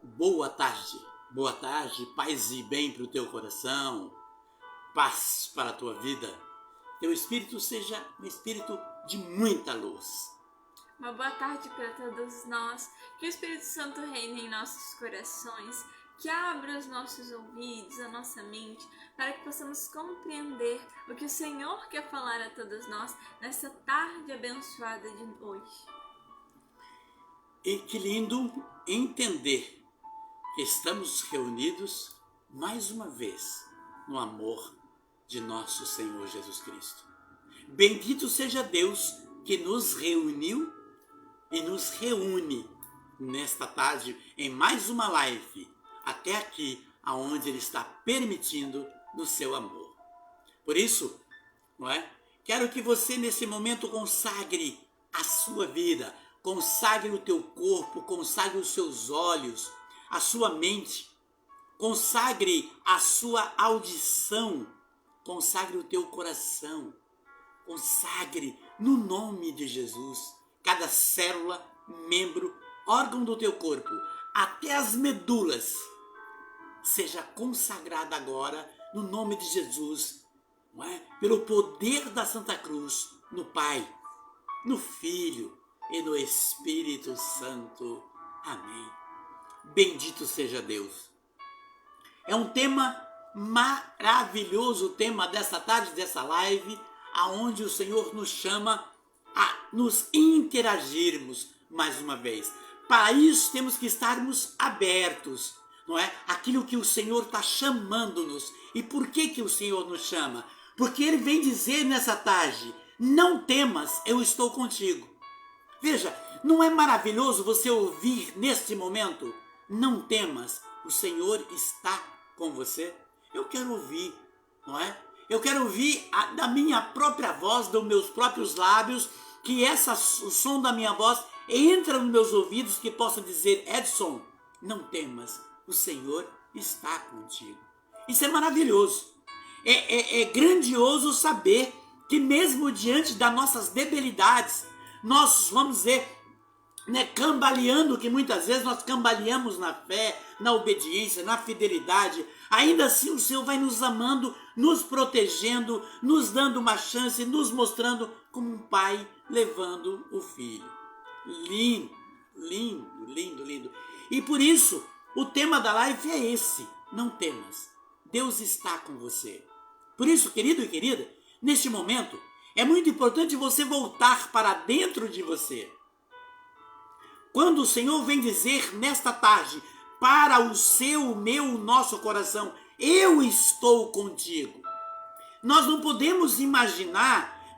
Boa tarde, paz e bem para o teu coração, paz para a tua vida. Teu espírito seja um espírito de muita luz. Uma boa tarde para todos nós, que o Espírito Santo reine em nossos corações, que abra os nossos ouvidos, a nossa mente, para que possamos compreender o que o Senhor quer falar a todos nós nessa tarde abençoada de hoje. E que lindo entender que estamos reunidos mais uma vez no amor de nosso Senhor Jesus Cristo. Bendito seja Deus que nos reuniu e nos reúne nesta tarde em mais uma live, até aqui aonde Ele está permitindo no seu amor. Por isso, quero que você nesse momento consagre a sua vida, consagre o teu corpo, consagre os seus olhos, a sua mente, consagre a sua audição, consagre o teu coração, consagre no nome de Jesus cada célula, membro, órgão do teu corpo, até as medulas, seja consagrada agora no nome de Jesus, pelo poder da Santa Cruz, no Pai, no Filho e no Espírito Santo. Amém. Bendito seja Deus. É um tema maravilhoso, o tema dessa tarde, dessa live, aonde o Senhor nos chama a nos interagirmos mais uma vez. Para isso temos que estarmos abertos, Aquilo que o Senhor está chamando-nos. E por que o Senhor nos chama? Porque Ele vem dizer nessa tarde: não temas, eu estou contigo. Veja, não é maravilhoso você ouvir neste momento: não temas, o Senhor está com você? Eu quero ouvir, Eu quero ouvir da minha própria voz, dos meus próprios lábios, que o som da minha voz entra nos meus ouvidos, que possa dizer: Edson, não temas, o Senhor está contigo. Isso é maravilhoso. É grandioso saber que mesmo diante das nossas debilidades, nós, vamos dizer, cambaleando, que muitas vezes nós cambaleamos na fé, na obediência, na fidelidade, ainda assim o Senhor vai nos amando, nos protegendo, nos dando uma chance, nos mostrando como um pai levando o filho. Lindo, lindo, lindo, lindo. E por isso, o tema da live é esse: não temas, Deus está com você. Por isso, querido e querida, neste momento, é muito importante você voltar para dentro de você. Quando o Senhor vem dizer nesta tarde, para o seu, o meu, o nosso coração: eu estou contigo. Nós não podemos imaginar,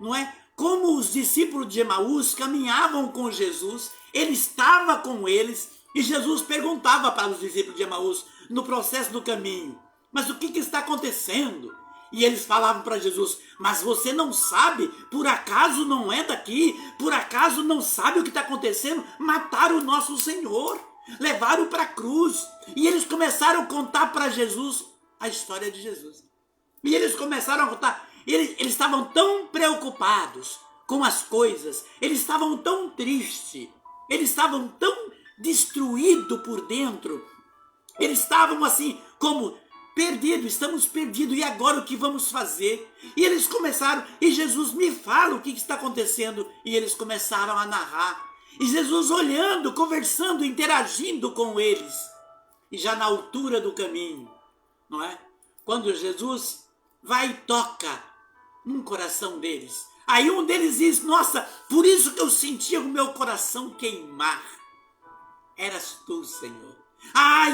como os discípulos de Emaús caminhavam com Jesus, Ele estava com eles, e Jesus perguntava para os discípulos de Emaús, no processo do caminho: mas o que está acontecendo? E eles falavam para Jesus: mas você não sabe? Por acaso não é daqui? Por acaso não sabe o que está acontecendo? Mataram o nosso Senhor, levaram para a cruz. E eles começaram a contar para Jesus a história de Jesus. E eles começaram a contar. Eles estavam tão preocupados com as coisas, eles estavam tão tristes, eles estavam tão destruídos por dentro, eles estavam assim como perdidos: estamos perdidos, e agora o que vamos fazer? E eles começaram: e Jesus, me fala o que está acontecendo. E eles começaram a narrar, e Jesus olhando, conversando, interagindo com eles. E já na altura do caminho, quando Jesus vai e toca num coração deles, aí um deles diz: nossa, por isso que eu sentia o meu coração queimar. Eras tu, Senhor.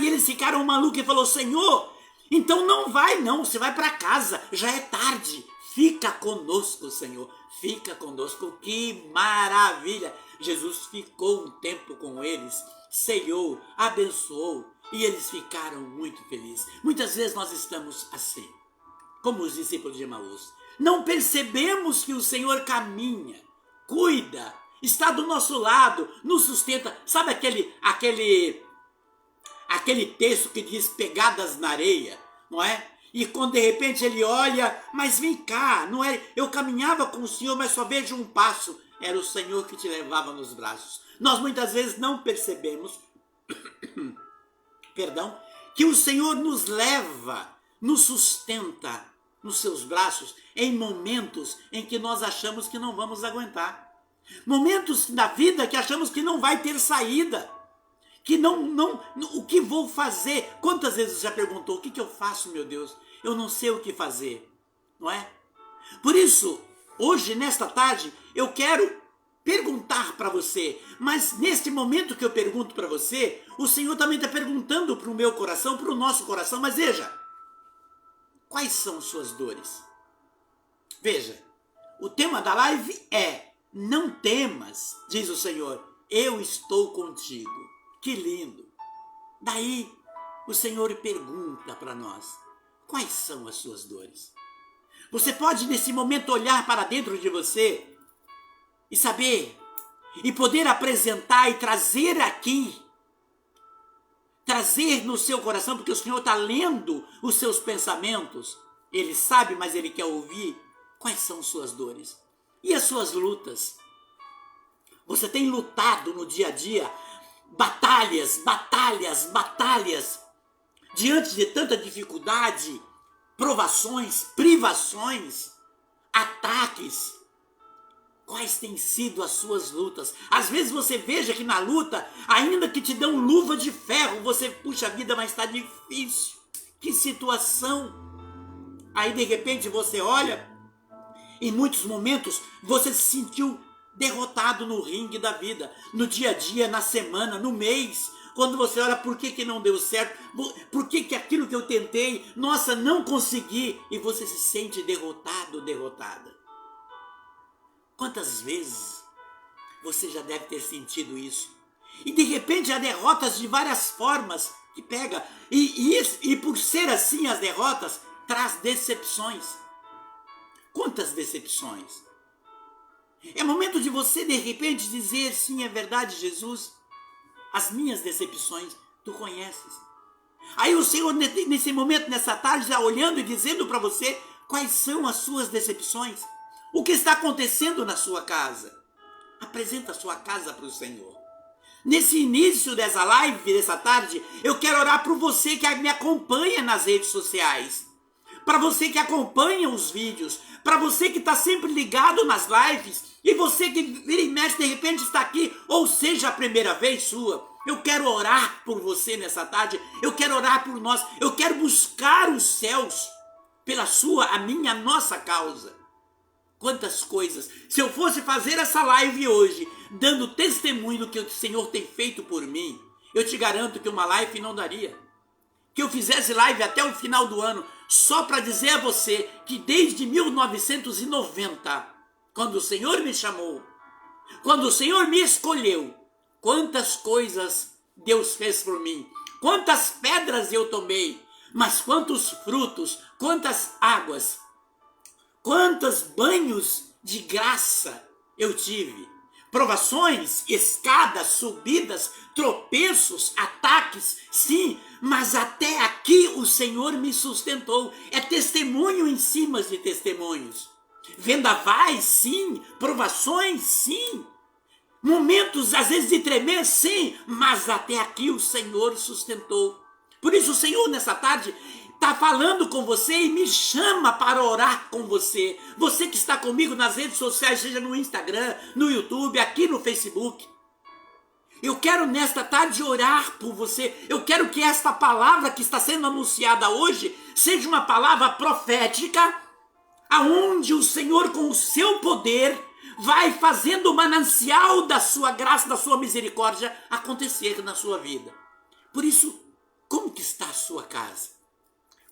E eles ficaram malucos e falou: Senhor, então não vai não, você vai para casa, já é tarde. Fica conosco, Senhor, fica conosco. Que maravilha! Jesus ficou um tempo com eles, ceiou, abençoou, e eles ficaram muito felizes. Muitas vezes nós estamos assim, como os discípulos de Emaús. Não percebemos que o Senhor caminha, cuida, está do nosso lado, nos sustenta. Sabe aquele texto que diz pegadas na areia, E quando de repente ele olha: mas vem cá, eu caminhava com o Senhor, mas só vejo um passo. Era o Senhor que te levava nos braços. Nós muitas vezes não percebemos que o Senhor nos leva, nos sustenta nos seus braços em momentos em que nós achamos que não vamos aguentar. Momentos da vida que achamos que não vai ter saída. Que o que vou fazer? Quantas vezes você já perguntou, o que eu faço, meu Deus? Eu não sei o que fazer, não é? Por isso, hoje, nesta tarde, eu quero perguntar para você, mas neste momento que eu pergunto para você, o Senhor também está perguntando para o meu coração, para o nosso coração, mas veja, quais são suas dores? Veja, o tema da live é, não temas, diz o Senhor, eu estou contigo. Que lindo! Daí, o Senhor pergunta para nós, quais são as suas dores? Você pode nesse momento olhar para dentro de você e saber, e poder apresentar e trazer aqui, trazer no seu coração, porque o Senhor está lendo os seus pensamentos, Ele sabe, mas Ele quer ouvir quais são suas dores e as suas lutas. Você tem lutado no dia a dia, batalhas, diante de tanta dificuldade, provações, privações, ataques. Quais têm sido as suas lutas? Às vezes você veja que na luta, ainda que te dão luva de ferro, você, puxa vida, mas está difícil. Que situação! Aí de repente você olha, em muitos momentos você se sentiu derrotado no ringue da vida, no dia a dia, na semana, no mês. Quando você olha, por que não deu certo? Por que aquilo que eu tentei, nossa, não consegui? E você se sente derrotado, derrotada. Quantas vezes você já deve ter sentido isso? E de repente há derrotas de várias formas que pega. E por ser assim as derrotas, traz decepções. Quantas decepções? É momento de você de repente dizer, sim, é verdade, Jesus, as minhas decepções tu conheces. Aí o Senhor nesse momento, nessa tarde, está olhando e dizendo para você quais são as suas decepções. O que está acontecendo na sua casa? Apresenta a sua casa para o Senhor. Nesse início dessa live, dessa tarde, eu quero orar por você que me acompanha nas redes sociais. Para você que acompanha os vídeos. Para você que está sempre ligado nas lives. E você que vira e mexe, de repente está aqui, ou seja, a primeira vez sua. Eu quero orar por você nessa tarde. Eu quero orar por nós. Eu quero buscar os céus pela sua, a minha, a nossa causa. Quantas coisas, se eu fosse fazer essa live hoje, dando testemunho do que o Senhor tem feito por mim, eu te garanto que uma live não daria. Que eu fizesse live até o final do ano, só para dizer a você que desde 1990, quando o Senhor me chamou, quando o Senhor me escolheu, quantas coisas Deus fez por mim, quantas pedras eu tomei, mas quantos frutos, quantas águas, quantos banhos de graça eu tive. Provações, escadas, subidas, tropeços, ataques, sim, mas até aqui o Senhor me sustentou. É testemunho em cima de testemunhos. Vendavais, sim. Provações, sim. Momentos, às vezes, de tremer, sim, mas até aqui o Senhor sustentou. Por isso o Senhor, nessa tarde, está falando com você e me chama para orar com você. Você que está comigo nas redes sociais, seja no Instagram, no YouTube, aqui no Facebook. Eu quero nesta tarde orar por você. Eu quero que esta palavra que está sendo anunciada hoje seja uma palavra profética, aonde o Senhor com o seu poder vai fazendo o manancial da sua graça, da sua misericórdia acontecer na sua vida. Por isso, como que está a sua casa?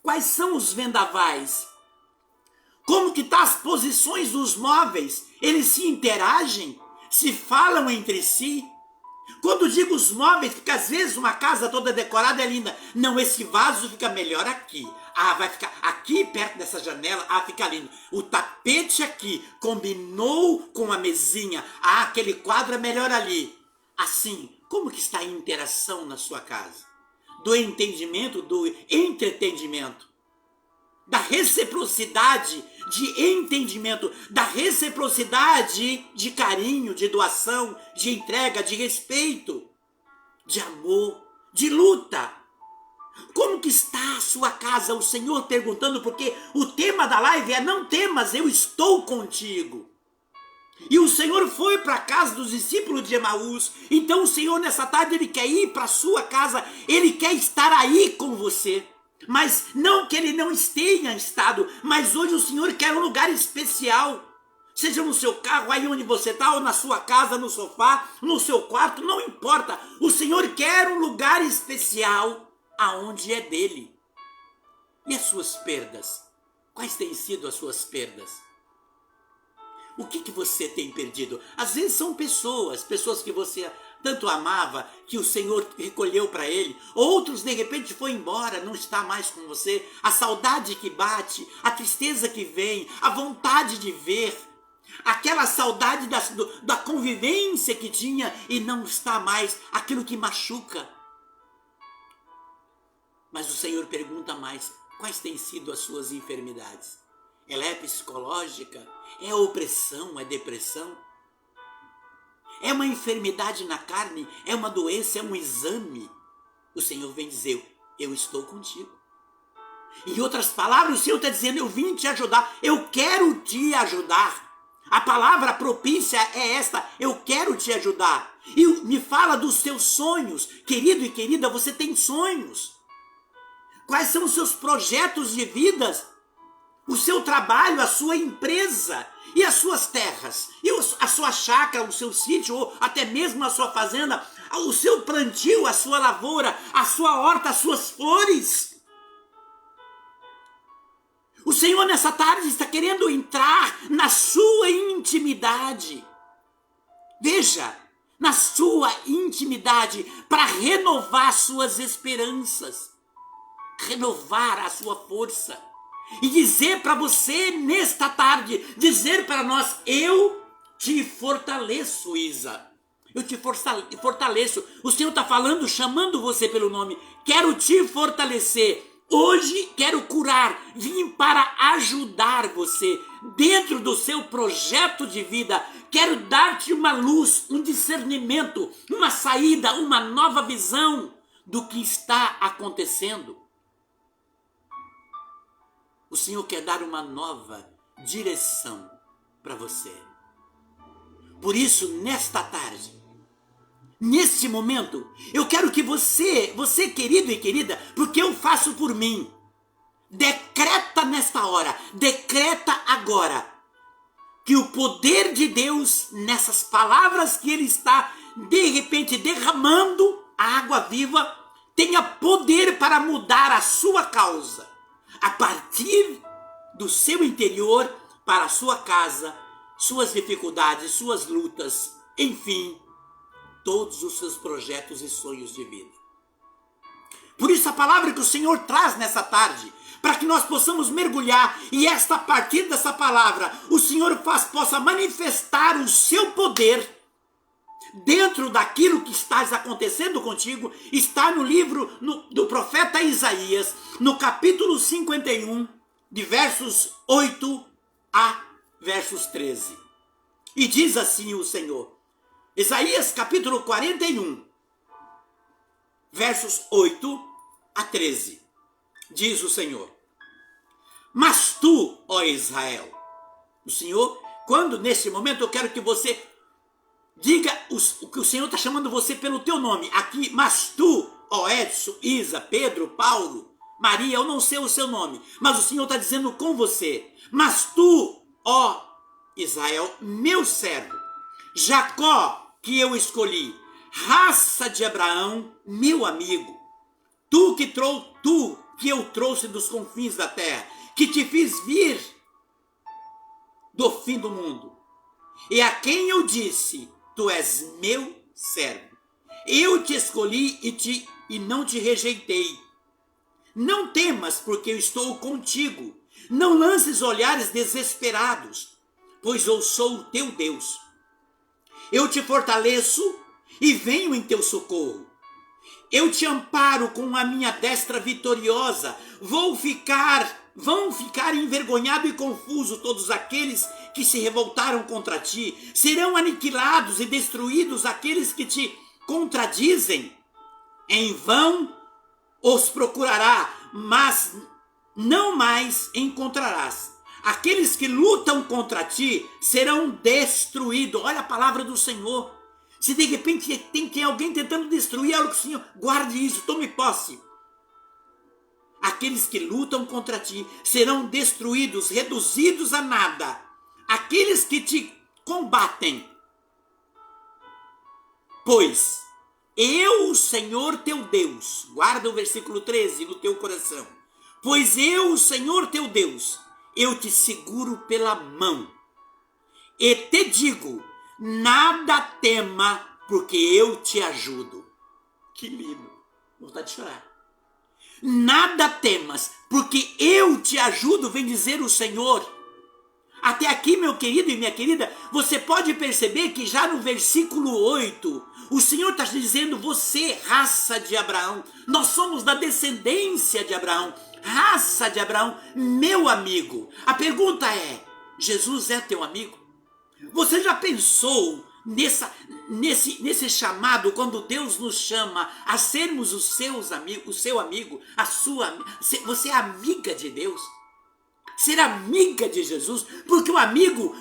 Quais são os vendavais? Como que estão as posições dos móveis? Eles se interagem? Se falam entre si? Quando digo os móveis, porque às vezes uma casa toda decorada é linda. Não, esse vaso fica melhor aqui. Ah, vai ficar aqui perto dessa janela. Ah, fica lindo. O tapete aqui combinou com a mesinha. Ah, aquele quadro é melhor ali. Assim, como que está a interação na sua casa? Do entendimento, do entretenimento, da reciprocidade de entendimento, da reciprocidade de carinho, de doação, de entrega, de respeito, de amor, de luta. Como que está a sua casa? O Senhor perguntando, porque o tema da live é: não temas, eu estou contigo. E o Senhor foi para a casa dos discípulos de Emaús. Então o Senhor nessa tarde, Ele quer ir para a sua casa. Ele quer estar aí com você. Mas não que Ele não tenha estado. Mas hoje o Senhor quer um lugar especial. Seja no seu carro, aí onde você está, ou na sua casa, no sofá, no seu quarto, não importa. O Senhor quer um lugar especial aonde é dele. E as suas perdas? Quais têm sido as suas perdas? O que você tem perdido? Às vezes são pessoas que você tanto amava, que o Senhor recolheu para Ele. Outros, de repente, foi embora, não está mais com você. A saudade que bate, a tristeza que vem, a vontade de ver. Aquela saudade da convivência que tinha e não está mais, aquilo que machuca. Mas o Senhor pergunta mais: quais têm sido as suas enfermidades? Ela é psicológica? É opressão? É depressão? É uma enfermidade na carne? É uma doença? É um exame? O Senhor vem dizer: eu estou contigo. Em outras palavras, o Senhor está dizendo: eu vim te ajudar, eu quero te ajudar. A palavra propícia é esta: eu quero te ajudar. E me fala dos seus sonhos. Querido e querida, você tem sonhos. Quais são os seus projetos de vida? O seu trabalho, a sua empresa e as suas terras, e a sua chácara, o seu sítio, ou até mesmo a sua fazenda, o seu plantio, a sua lavoura, a sua horta, as suas flores. O Senhor nessa tarde está querendo entrar na sua intimidade. Veja, na sua intimidade, para renovar suas esperanças, renovar a sua força. E dizer para você nesta tarde, dizer para nós: eu te fortaleço, Isa. Eu te fortaleço. O Senhor está falando, chamando você pelo nome. Quero te fortalecer. Hoje quero curar. Vim para ajudar você dentro do seu projeto de vida. Quero dar-te uma luz, um discernimento, uma saída, uma nova visão do que está acontecendo. O Senhor quer dar uma nova direção para você. Por isso, nesta tarde, neste momento, eu quero que você querido e querida, porque eu faço por mim, decreta nesta hora, decreta agora, que o poder de Deus, nessas palavras que Ele está, de repente, derramando a água viva, tenha poder para mudar a sua causa. A partir do seu interior para a sua casa, suas dificuldades, suas lutas, enfim, todos os seus projetos e sonhos de vida. Por isso a palavra que o Senhor traz nessa tarde, para que nós possamos mergulhar e a partir dessa palavra o Senhor possa manifestar o seu poder dentro daquilo que está acontecendo contigo. Está no livro do profeta Isaías, no capítulo 51, de versos 8 a versos 13. E diz assim o Senhor, Isaías capítulo 41, versos 8 a 13. Diz o Senhor: mas tu, ó Israel, o Senhor, quando nesse momento eu quero que você diga o que o Senhor está chamando você pelo teu nome. Aqui, mas tu, ó Edson, Isa, Pedro, Paulo, Maria, eu não sei o seu nome, mas o Senhor está dizendo com você. Mas tu, ó Israel, meu servo, Jacó, que eu escolhi, raça de Abraão, meu amigo, tu que eu trouxe dos confins da terra, que te fiz vir do fim do mundo, e a quem eu disse: tu és meu servo. Eu te escolhi e não te rejeitei. Não temas, porque eu estou contigo. Não lances olhares desesperados, pois eu sou o teu Deus. Eu te fortaleço e venho em teu socorro. Eu te amparo com a minha destra vitoriosa. Vão ficar envergonhados e confusos todos aqueles que se revoltaram contra ti. Serão aniquilados e destruídos aqueles que te contradizem. Em vão os procurará, mas não mais encontrarás. Aqueles que lutam contra ti serão destruídos. Olha a palavra do Senhor. Se de repente tem alguém tentando destruir algo, Senhor, guarde isso, tome posse. Aqueles que lutam contra ti serão destruídos, reduzidos a nada. Aqueles que te combatem, pois eu, o Senhor teu Deus, guarda o versículo 13 no teu coração. Pois eu, o Senhor teu Deus, eu te seguro pela mão e te digo, nada tema, porque eu te ajudo. Que lindo, vontade de chorar. Nada temas, porque eu te ajudo, vem dizer o Senhor. Até aqui, meu querido e minha querida, você pode perceber que já no versículo 8, o Senhor está dizendo, você, raça de Abraão, nós somos da descendência de Abraão, raça de Abraão, meu amigo. A pergunta é, Jesus é teu amigo? Você já pensou nesse chamado, quando Deus nos chama a sermos os seus amigos, o seu amigo, você é amiga de Deus? Ser amiga de Jesus, porque o amigo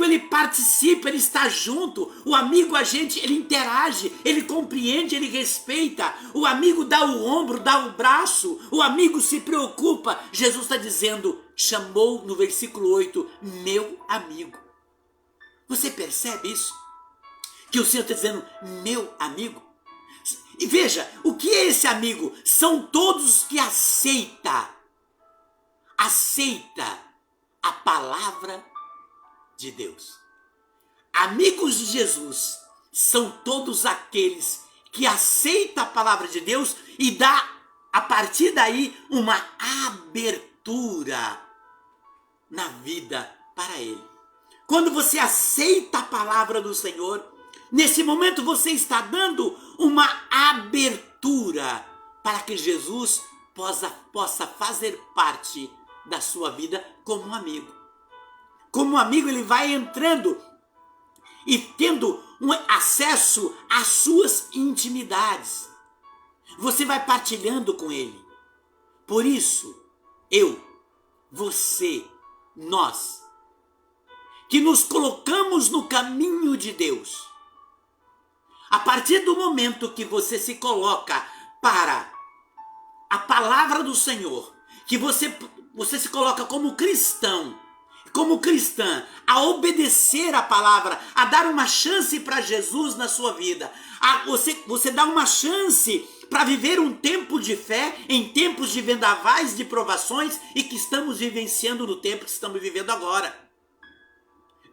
ele participa, ele está junto, o amigo ele interage, ele compreende, ele respeita, o amigo dá o ombro, dá o braço, o amigo se preocupa. Jesus está dizendo, chamou no versículo 8, meu amigo. Você percebe isso? Que o Senhor está dizendo, meu amigo. E veja, o que é esse amigo? São todos que aceita a palavra de Deus. Amigos de Jesus são todos aqueles que aceitam a palavra de Deus e dá, a partir daí, uma abertura na vida para Ele. Quando você aceita a palavra do Senhor, nesse momento você está dando uma abertura para que Jesus possa fazer parte da sua vida como um amigo. Como um amigo, ele vai entrando e tendo um acesso às suas intimidades. Você vai partilhando com ele. Por isso, você, nós, que nos colocamos no caminho de Deus, a partir do momento que você se coloca para a palavra do Senhor, que você se coloca como cristão, como cristã, a obedecer a palavra, a dar uma chance para Jesus na sua vida, você dá uma chance para viver um tempo de fé em tempos de vendavais, de provações, e que estamos vivenciando no tempo que estamos vivendo agora.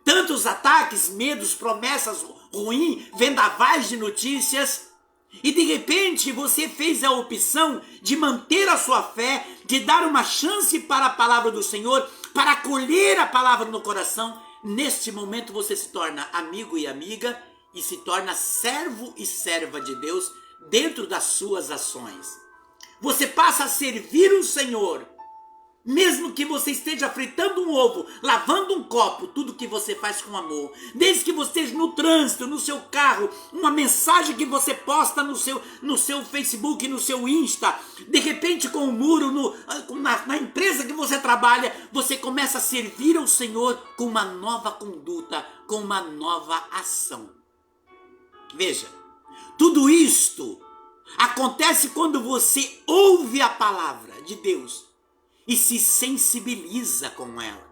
Tantos ataques, medos, promessas ruins, vendavais de notícias, e de repente você fez a opção de manter a sua fé, de dar uma chance para a palavra do Senhor, para acolher a palavra no coração. Neste momento você se torna amigo e amiga e se torna servo e serva de Deus dentro das suas ações. Você passa a servir o Senhor, mesmo que você esteja fritando um ovo, lavando um copo, tudo que você faz com amor. Desde que você esteja no trânsito, no seu carro, uma mensagem que você posta no seu Facebook, no seu Insta, de repente com o muro, na empresa que você trabalha, você começa a servir ao Senhor com uma nova conduta, com uma nova ação. Veja, tudo isto acontece quando você ouve a palavra de Deus e se sensibiliza com ela.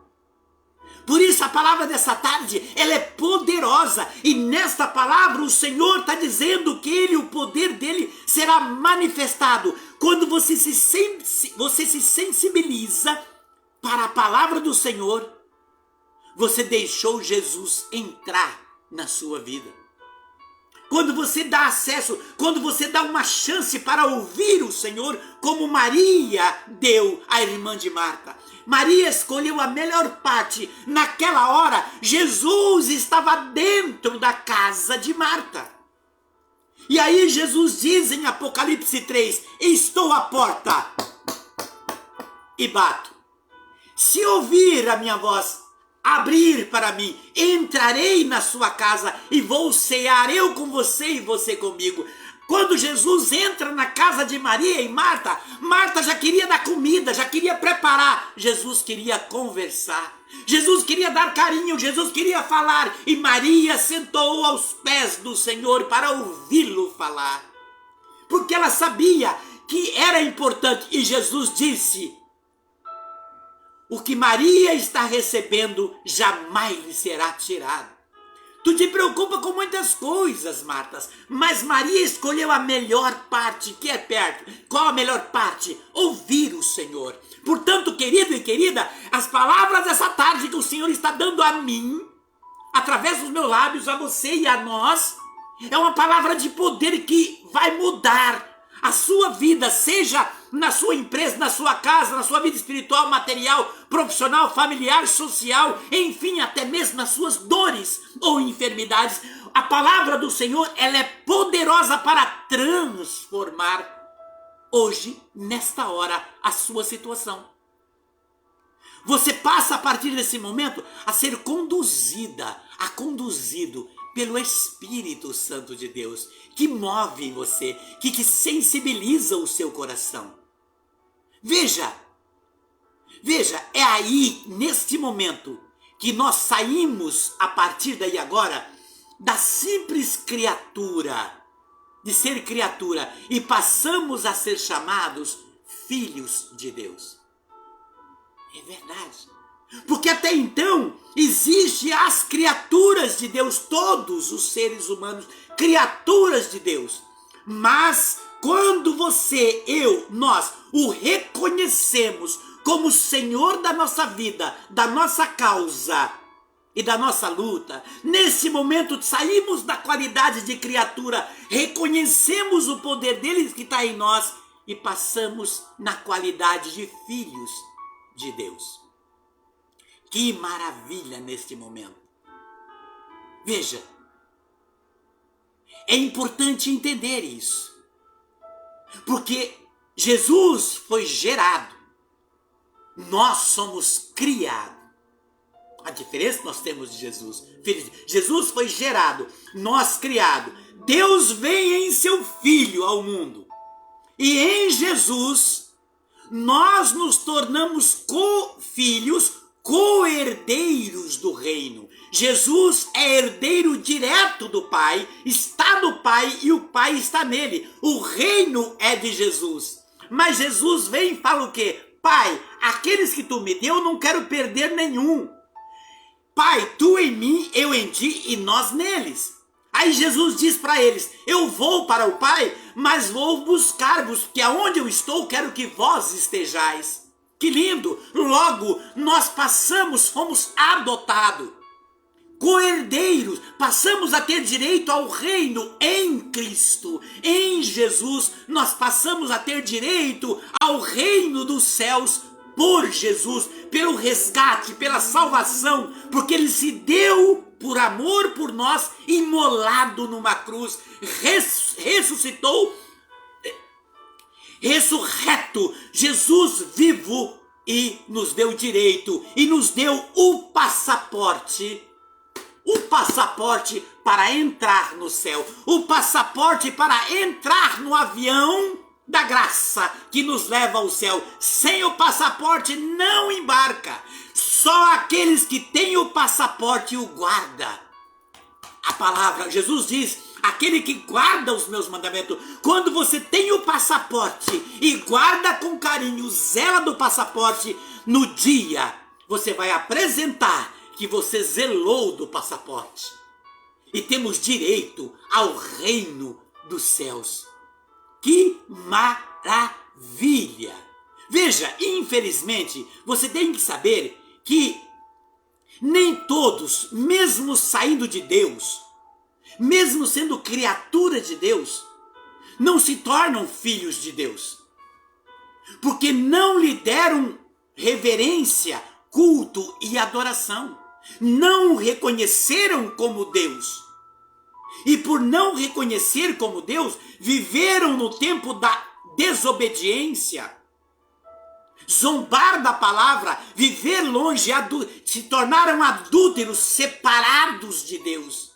Por isso a palavra dessa tarde, ela é poderosa. E nesta palavra o Senhor está dizendo que o poder dele será manifestado. Quando você se sensibiliza para a palavra do Senhor, você deixou Jesus entrar na sua vida. Quando você dá acesso, quando você dá uma chance para ouvir o Senhor, como Maria deu à irmã de Marta. Maria escolheu a melhor parte. Naquela hora, Jesus estava dentro da casa de Marta. E aí Jesus diz em Apocalipse 3, estou à porta e bato. Se ouvir a minha voz, abrir para mim, entrarei na sua casa e vou cear, eu com você e você comigo. Quando Jesus entra na casa de Maria e Marta, Marta já queria dar comida, já queria preparar. Jesus queria conversar. Jesus queria dar carinho, Jesus queria falar. E Maria sentou aos pés do Senhor para ouvi-lo falar. Porque ela sabia que era importante. E Jesus disse: o que Maria está recebendo jamais lhe será tirado. Tu te preocupa com muitas coisas, Marta, mas Maria escolheu a melhor parte, que é perto. Qual a melhor parte? Ouvir o Senhor. Portanto, querido e querida, as palavras dessa tarde que o Senhor está dando a mim, através dos meus lábios, a você e a nós, é uma palavra de poder que vai mudar a sua vida, seja na sua empresa, na sua casa, na sua vida espiritual, material, profissional, familiar, social, enfim, até mesmo nas suas dores ou enfermidades. A palavra do Senhor, ela é poderosa para transformar hoje, nesta hora, a sua situação. Você passa a partir desse momento a ser conduzido pelo Espírito Santo de Deus, que move você, que sensibiliza o seu coração. Veja, é aí, neste momento, que nós saímos, a partir daí agora, da simples criatura, de ser criatura, e passamos a ser chamados filhos de Deus. É verdade. Porque até então, existem as criaturas de Deus, todos os seres humanos, criaturas de Deus. Mas quando você, eu, nós o reconhecemos como Senhor da nossa vida, da nossa causa e da nossa luta, nesse momento saímos da qualidade de criatura, reconhecemos o poder dele que está em nós e passamos na qualidade de filhos de Deus. Que maravilha neste momento. Veja, é importante entender isso. Porque Jesus foi gerado, nós somos criados. A diferença que nós temos de Jesus. Jesus foi gerado, nós criados. Deus vem em seu Filho ao mundo. E em Jesus, nós nos tornamos co-filhos, co-herdeiros do reino. Jesus é herdeiro direto do Pai, está no Pai e o Pai está nele. O reino é de Jesus. Mas Jesus vem e fala o quê? Pai, aqueles que tu me deu, eu não quero perder nenhum. Pai, tu em mim, eu em ti e nós neles. Aí Jesus diz para eles: eu vou para o Pai, mas vou buscar-vos, porque aonde eu estou, quero que vós estejais. Que lindo! Logo, nós fomos adotados, co-herdeiros, passamos a ter direito ao reino em Cristo. Em Jesus, nós passamos a ter direito ao reino dos céus por Jesus, pelo resgate, pela salvação, porque ele se deu por amor por nós, imolado numa cruz, ressuscitou, ressurreto, Jesus vivo, e nos deu direito, e nos deu o passaporte para entrar no céu, o passaporte para entrar no avião da graça que nos leva ao céu. Sem o passaporte não embarca, só aqueles que têm o passaporte o guarda. A palavra, Jesus diz: aquele que guarda os meus mandamentos. Quando você tem o passaporte e guarda com carinho, zela do passaporte, no dia você vai apresentar que você zelou do passaporte. E temos direito ao reino dos céus. Que maravilha! Veja, infelizmente, você tem que saber que nem todos, mesmo saindo de Deus, mesmo sendo criatura de Deus, não se tornam filhos de Deus. Porque não lhe deram reverência, culto e adoração. Não o reconheceram como Deus. E por não reconhecer como Deus, viveram no tempo da desobediência. Zombar da palavra, viver longe, se tornaram adúlteros, separados de Deus.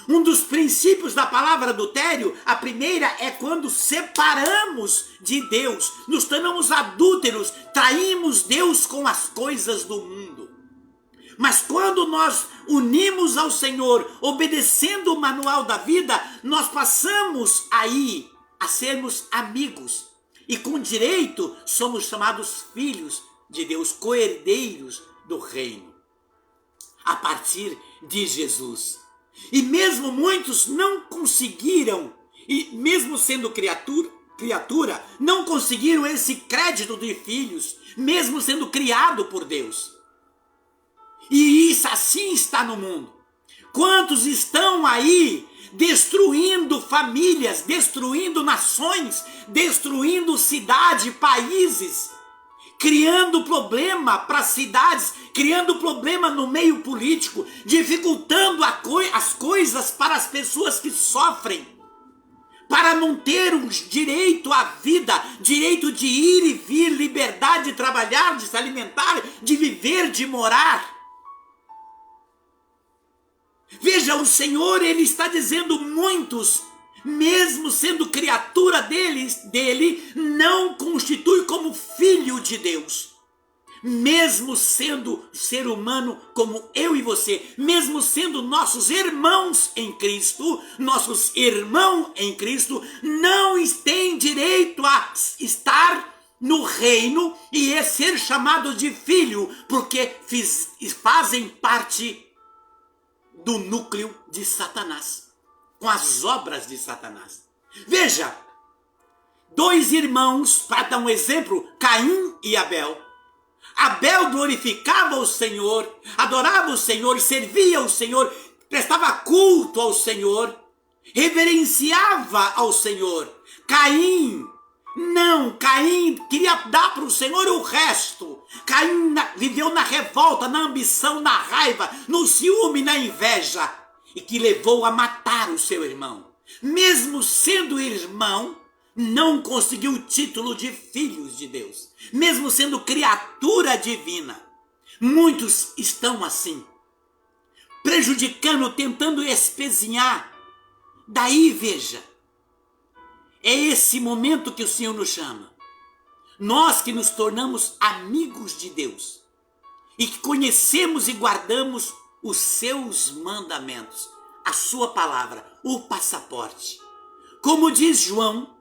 Um dos princípios da palavra adultério, a primeira é quando separamos de Deus, nos tornamos adúlteros, traímos Deus com as coisas do mundo. Mas quando nós unimos ao Senhor, obedecendo o manual da vida, nós passamos aí a sermos amigos. E com direito somos chamados filhos de Deus, coherdeiros do reino. A partir de Jesus. E mesmo muitos não conseguiram, e mesmo sendo criatura, não conseguiram esse crédito de filhos, mesmo sendo criado por Deus. E isso assim está no mundo. Quantos estão aí destruindo famílias, destruindo nações, destruindo cidade, países, criando problema para cidades, criando problema no meio político, dificultando as coisas para as pessoas que sofrem, para não ter um direito à vida, direito de ir e vir, liberdade de trabalhar, de se alimentar, de viver, de morar. Veja, o Senhor, Ele está dizendo muitos, mesmo sendo criatura dele, não constitui como filho de Deus. Mesmo sendo ser humano como eu e você, mesmo sendo nossos irmãos em Cristo, não têm direito a estar no reino e a ser chamado de filho, porque fazem parte do núcleo de Satanás, com as obras de Satanás. Veja, dois irmãos, para dar um exemplo, Caim e Abel. Abel glorificava o Senhor, adorava o Senhor, servia o Senhor, prestava culto ao Senhor, reverenciava ao Senhor. Caim queria dar para o Senhor o resto. Caim viveu na revolta, na ambição, na raiva, no ciúme, na inveja, e que levou a matar o seu irmão. Mesmo sendo irmão, não conseguiu o título de filhos de Deus, mesmo sendo criatura divina. Muitos estão assim, prejudicando, tentando espezinhar. Daí, veja, é esse momento que o Senhor nos chama. Nós que nos tornamos amigos de Deus e que conhecemos e guardamos os seus mandamentos, a sua palavra, o passaporte. Como diz João,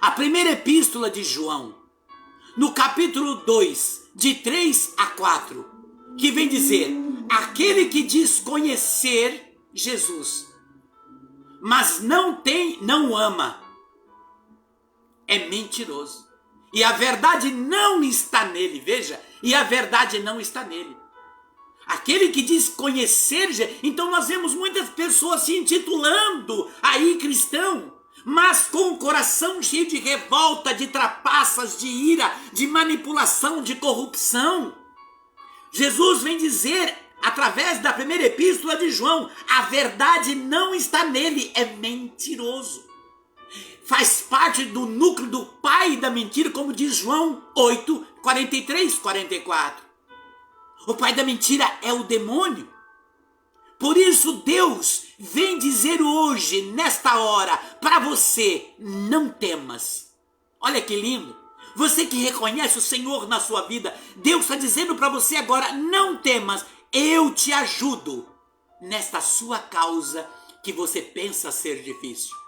a primeira epístola de João, no capítulo 2, de 3 a 4, que vem dizer: aquele que diz conhecer Jesus, mas não ama, é mentiroso. E a verdade não está nele, veja, e a verdade não está nele. Aquele que diz conhecer, então nós vemos muitas pessoas se intitulando aí cristão, mas com o coração cheio de revolta, de trapaças, de ira, de manipulação, de corrupção. Jesus vem dizer, através da primeira epístola de João, a verdade não está nele, é mentiroso. Faz parte do núcleo do pai da mentira, como diz João 8, 43, 44. O pai da mentira é o demônio. Por isso Deus vem dizer hoje, nesta hora, para você: não temas. Olha que lindo. Você que reconhece o Senhor na sua vida, Deus está dizendo para você agora: não temas, eu te ajudo nesta sua causa que você pensa ser difícil.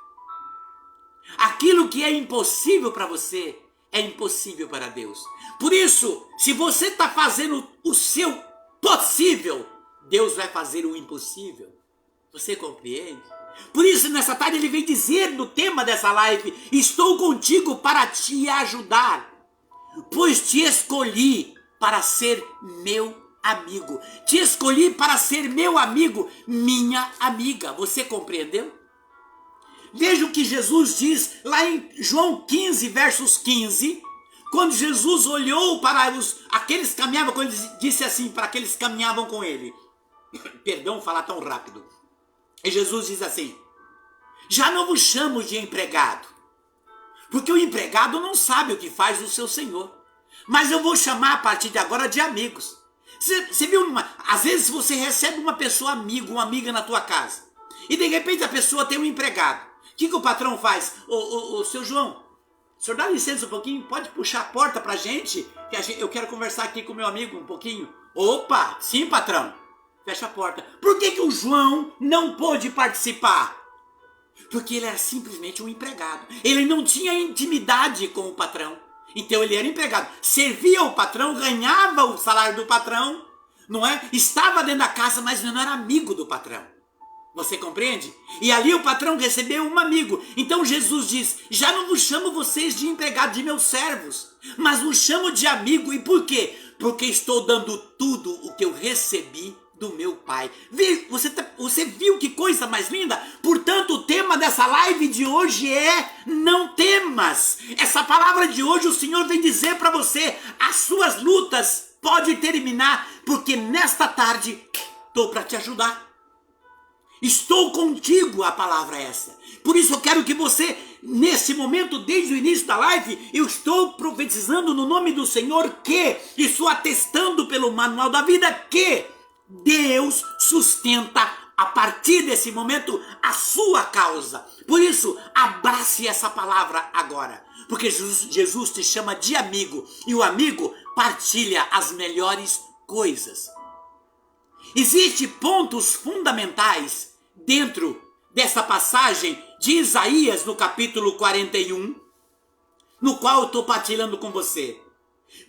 Aquilo que é impossível para você é impossível para Deus. Por isso, se você está fazendo o seu possível, Deus vai fazer o impossível. Você compreende? Por isso, nessa tarde, ele vem dizer no tema dessa live: estou contigo para te ajudar, pois te escolhi para ser meu amigo. Te escolhi para ser meu amigo, minha amiga. Você compreendeu? Veja o que Jesus diz lá em João 15, versos 15, quando Jesus olhou para aqueles que caminhavam com ele, disse assim para aqueles que caminhavam com ele, perdão falar tão rápido, e Jesus diz assim: já não vos chamo de empregado, porque o empregado não sabe o que faz o seu senhor, mas eu vou chamar a partir de agora de amigos. Você viu, às vezes você recebe uma pessoa amigo, uma amiga na tua casa, E de repente a pessoa tem um empregado. O que o patrão faz? O seu João, o senhor dá licença um pouquinho? Pode puxar a porta pra gente? Eu quero conversar aqui com meu amigo um pouquinho. Opa, sim, patrão. Fecha a porta. Por que o João não pôde participar? Porque ele era simplesmente um empregado. Ele não tinha intimidade com o patrão. Então ele era empregado. Servia o patrão, ganhava o salário do patrão, não é? Estava dentro da casa, mas não era amigo do patrão. Você compreende? E ali o patrão recebeu um amigo. Então Jesus diz: já não vos chamo vocês de empregado, de meus servos, mas vos chamo de amigo. E por quê? Porque estou dando tudo o que eu recebi do meu Pai. Você viu que coisa mais linda? Portanto, o tema dessa live de hoje é: não temas. Essa palavra de hoje o Senhor vem dizer para você: as suas lutas podem terminar, porque nesta tarde estou para te ajudar. Estou contigo, a palavra é essa. Por isso eu quero que você, nesse momento, desde o início da live, eu estou profetizando no nome do Senhor que, estou atestando pelo manual da vida que Deus sustenta a partir desse momento a sua causa. Por isso, abrace essa palavra agora. Porque Jesus te chama de amigo e o amigo partilha as melhores coisas. Existem pontos fundamentais dentro dessa passagem de Isaías, no capítulo 41, no qual eu estou partilhando com você.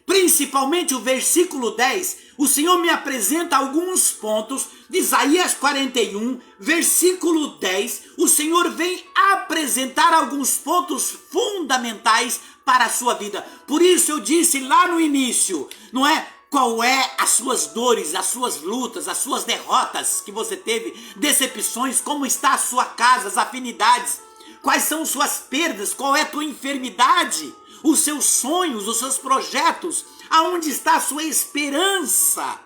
Principalmente o versículo 10, o Senhor me apresenta alguns pontos de Isaías 41, versículo 10, o Senhor vem apresentar alguns pontos fundamentais para a sua vida. Por isso eu disse lá no início, não é? Qual é as suas dores, as suas lutas, as suas derrotas que você teve, decepções, como está a sua casa, as afinidades, quais são suas perdas, qual é a tua enfermidade, os seus sonhos, os seus projetos, aonde está a sua esperança,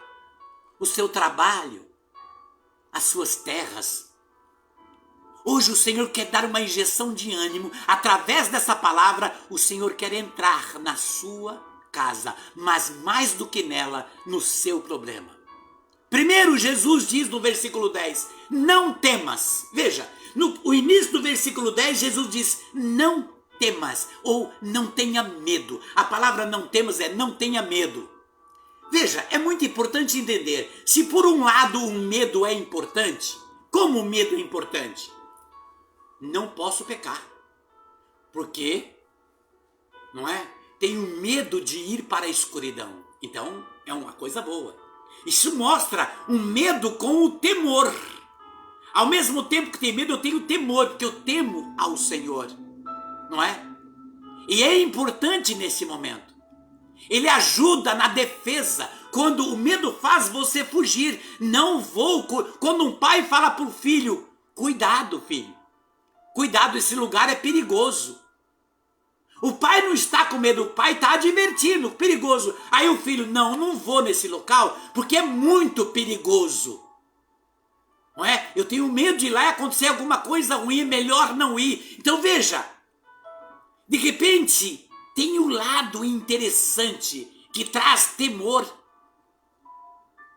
o seu trabalho, as suas terras. Hoje o Senhor quer dar uma injeção de ânimo, através dessa palavra o Senhor quer entrar na sua casa, mas mais do que nela, no seu problema. Primeiro, Jesus diz no versículo 10, não temas. Veja, no início do versículo 10, Jesus diz, não temas, ou não tenha medo. A palavra não temas é não tenha medo. Veja, é muito importante entender, se por um lado o medo é importante, como o medo é importante? Não posso pecar, porque, não é? Tenho medo de ir para a escuridão. Então, é uma coisa boa. Isso mostra um medo com o temor. Ao mesmo tempo que tenho medo, eu tenho temor, porque eu temo ao Senhor. Não é? E é importante nesse momento. Ele ajuda na defesa. Quando o medo faz você fugir. Não vou. Quando um pai fala para o filho, cuidado, filho. Cuidado, esse lugar é perigoso. O pai não está com medo, o pai está advertindo, perigoso. Aí o filho, não vou nesse local, porque é muito perigoso. Não é? Eu tenho medo de ir lá e acontecer alguma coisa ruim, é melhor não ir. Então veja, de repente tem um lado interessante que traz temor.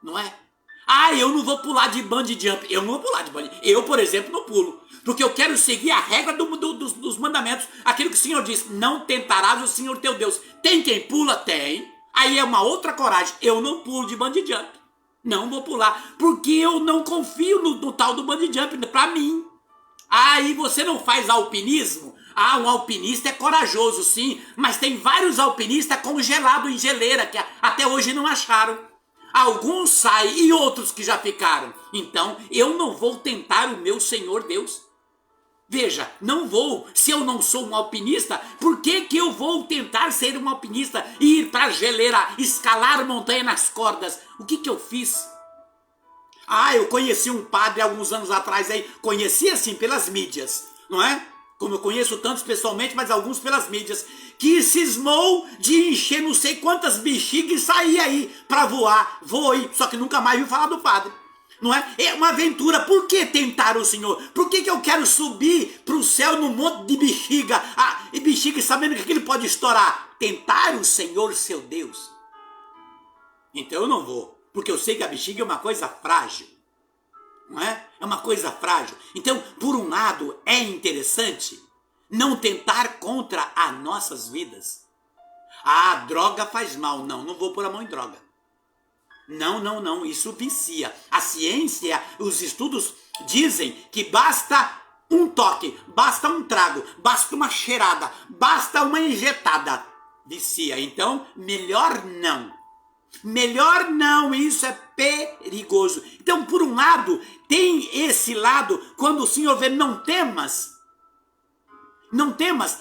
Não é? Eu não vou pular de bungee jump. Eu não vou pular de bungee. Eu, por exemplo, não pulo. Porque eu quero seguir a regra dos mandamentos. Aquilo que o Senhor diz, não tentarás o Senhor teu Deus. Tem quem pula? Tem. Aí é uma outra coragem. Eu não pulo de bungee jump. Não vou pular. Porque eu não confio no tal do bungee jump pra mim. Aí você não faz alpinismo? Um alpinista é corajoso, sim. Mas tem vários alpinistas congelados em geleira que até hoje não acharam. Alguns saem e outros que já ficaram. Então, eu não vou tentar o meu Senhor Deus. Veja, não vou. Se eu não sou um alpinista, por que eu vou tentar ser um alpinista e ir para a geleira, escalar montanha nas cordas? O que eu fiz? Eu conheci um padre alguns anos atrás aí. Conheci assim pelas mídias, não é? Como eu conheço tantos pessoalmente, mas alguns pelas mídias, que cismou de encher não sei quantas bexigas e sair aí para voar. Voei, só que nunca mais viu falar do padre. Não é? É uma aventura. Por que tentar o Senhor? Por que eu quero subir para o céu num monte de bexiga? E bexiga sabendo que ele pode estourar? Tentar o Senhor, seu Deus. Então eu não vou, porque eu sei que a bexiga é uma coisa frágil. não é? É uma coisa frágil. Então, por um lado, é interessante não tentar contra as nossas vidas. Ah, droga faz mal. Não, não vou pôr a mão em droga. Não, isso vicia. A ciência, os estudos dizem que basta um toque, basta um trago, basta uma cheirada, basta uma injetada. Vicia. Então, melhor não. Melhor não, isso é perigoso. Então, por um lado, tem esse lado, quando o Senhor vê, não temas,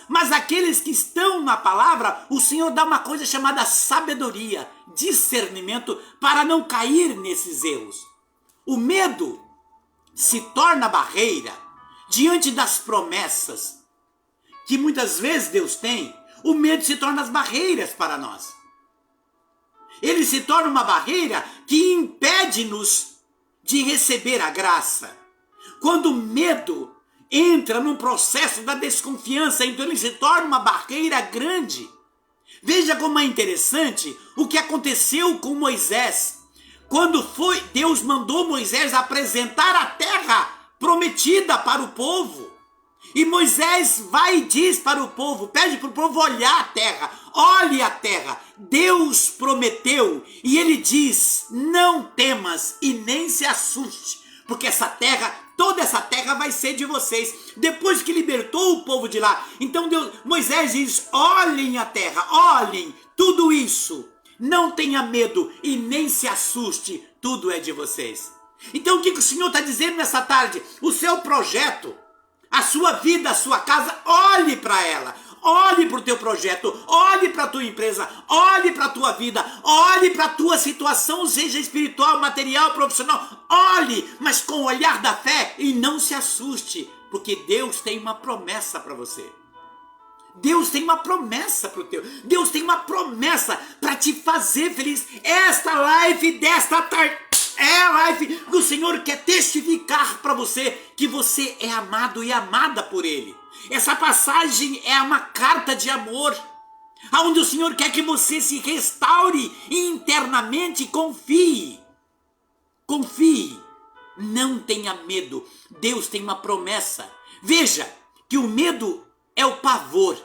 mas aqueles que estão na palavra, o Senhor dá uma coisa chamada sabedoria, discernimento, para não cair nesses erros. O medo se torna barreira diante das promessas que muitas vezes Deus tem. O medo se torna as barreiras para nós. Ele se torna uma barreira que impede-nos de receber a graça. Quando o medo entra num processo da desconfiança, então ele se torna uma barreira grande. Veja como é interessante o que aconteceu com Moisés. Quando Deus mandou Moisés apresentar a terra prometida para o povo. E Moisés vai e diz para o povo, pede para o povo olhar a terra, olhe a terra. Deus prometeu e ele diz, não temas e nem se assuste, porque essa terra, toda essa terra vai ser de vocês. Depois que libertou o povo de lá, então Moisés diz, olhem a terra, olhem tudo isso, não tenha medo e nem se assuste, tudo é de vocês. Então o que o Senhor está dizendo nessa tarde? O seu projeto, a sua vida, a sua casa, olhe para ela, olhe para o teu projeto, olhe para a tua empresa, olhe para a tua vida, olhe para a tua situação, seja espiritual, material, profissional, olhe, mas com o olhar da fé e não se assuste, porque Deus tem uma promessa para você. Deus tem uma promessa para o teu, Deus tem uma promessa para te fazer feliz. Esta live desta tarde é a live que o Senhor quer testificar para você que você é amado e amada por Ele. Essa passagem é uma carta de amor, onde o Senhor quer que você se restaure internamente e confie. Confie, não tenha medo, Deus tem uma promessa. Veja que o medo é o pavor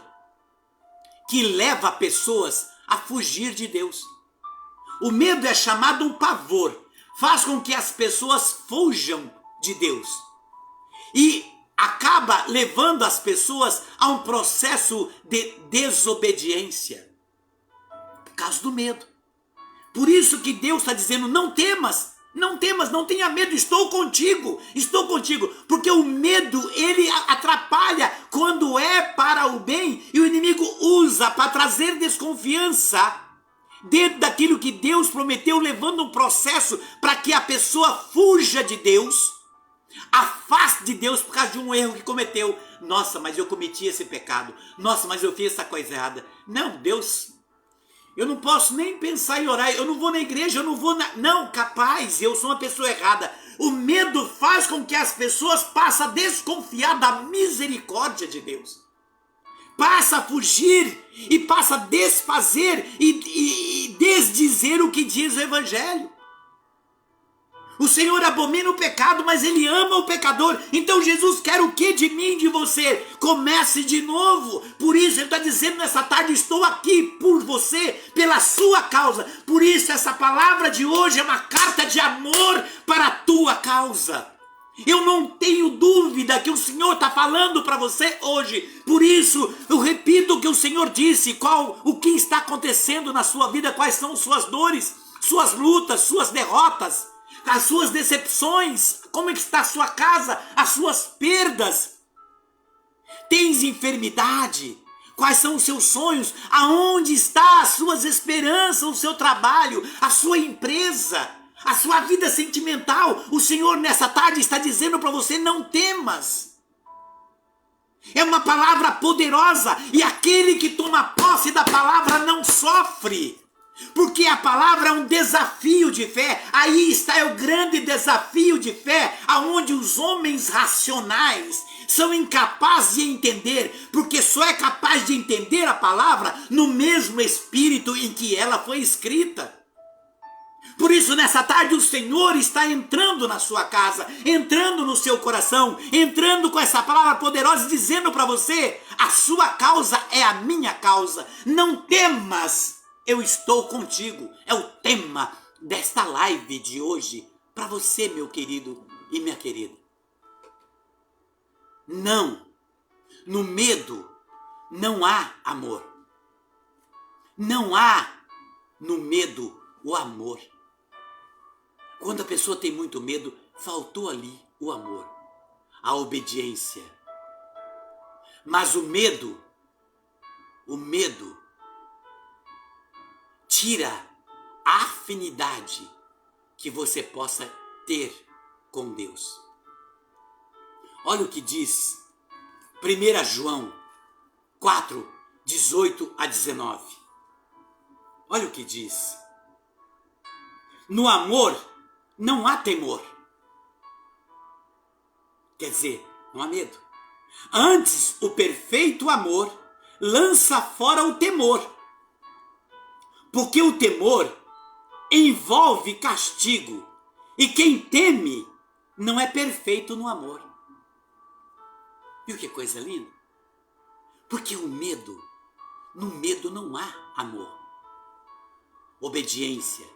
que leva pessoas a fugir de Deus. O medo é chamado um pavor, faz com que as pessoas fujam de Deus e acaba levando as pessoas a um processo de desobediência por causa do medo. Por isso que Deus está dizendo, não temas, não tenha medo, estou contigo, porque o medo ele atrapalha quando é para o bem e o inimigo usa para trazer desconfiança dentro daquilo que Deus prometeu, levando um processo para que a pessoa fuja de Deus, afaste de Deus por causa de um erro que cometeu. Nossa, mas eu cometi esse pecado. Nossa, mas eu fiz essa coisa errada. Não, Deus, eu não posso nem pensar em orar, eu não vou na igreja, eu não vou Não, capaz, eu sou uma pessoa errada. O medo faz com que as pessoas passem a desconfiar da misericórdia de Deus. Passa a fugir e passa a desfazer e desdizer o que diz o Evangelho. O Senhor abomina o pecado, mas Ele ama o pecador. Então Jesus quer o que de mim, de você? Comece de novo. Por isso Ele está dizendo nessa tarde, estou aqui por você, pela sua causa. Por isso essa palavra de hoje é uma carta de amor para a tua causa. Eu não tenho dúvida que o Senhor está falando para você hoje. Por isso, eu repito o que o Senhor disse, o que está acontecendo na sua vida, quais são suas dores, suas lutas, suas derrotas, as suas decepções, como é que está a sua casa, as suas perdas. Tens enfermidade? Quais são os seus sonhos? Aonde está as suas esperanças, o seu trabalho, a sua empresa? A sua vida sentimental, o Senhor nessa tarde está dizendo para você, não temas. É uma palavra poderosa e aquele que toma posse da palavra não sofre. Porque a palavra é um desafio de fé. Aí está o grande desafio de fé, aonde os homens racionais são incapazes de entender, porque só é capaz de entender a palavra no mesmo espírito em que ela foi escrita. Por isso, nessa tarde, o Senhor está entrando na sua casa, entrando no seu coração, entrando com essa palavra poderosa, dizendo para você: a sua causa é a minha causa. Não temas, eu estou contigo. É o tema desta live de hoje para você, meu querido e minha querida. Não, no medo não há amor. Não há no medo o amor. Quando a pessoa tem muito medo, faltou ali o amor, a obediência. Mas o medo tira a afinidade que você possa ter com Deus. Olha o que diz 1 João 4, 18 a 19. Olha o que diz. No amor não há temor. Quer dizer, não há medo. Antes, o perfeito amor lança fora o temor. Porque o temor envolve castigo. E quem teme não é perfeito no amor. Viu que coisa linda? Porque no medo não há amor. Obediência.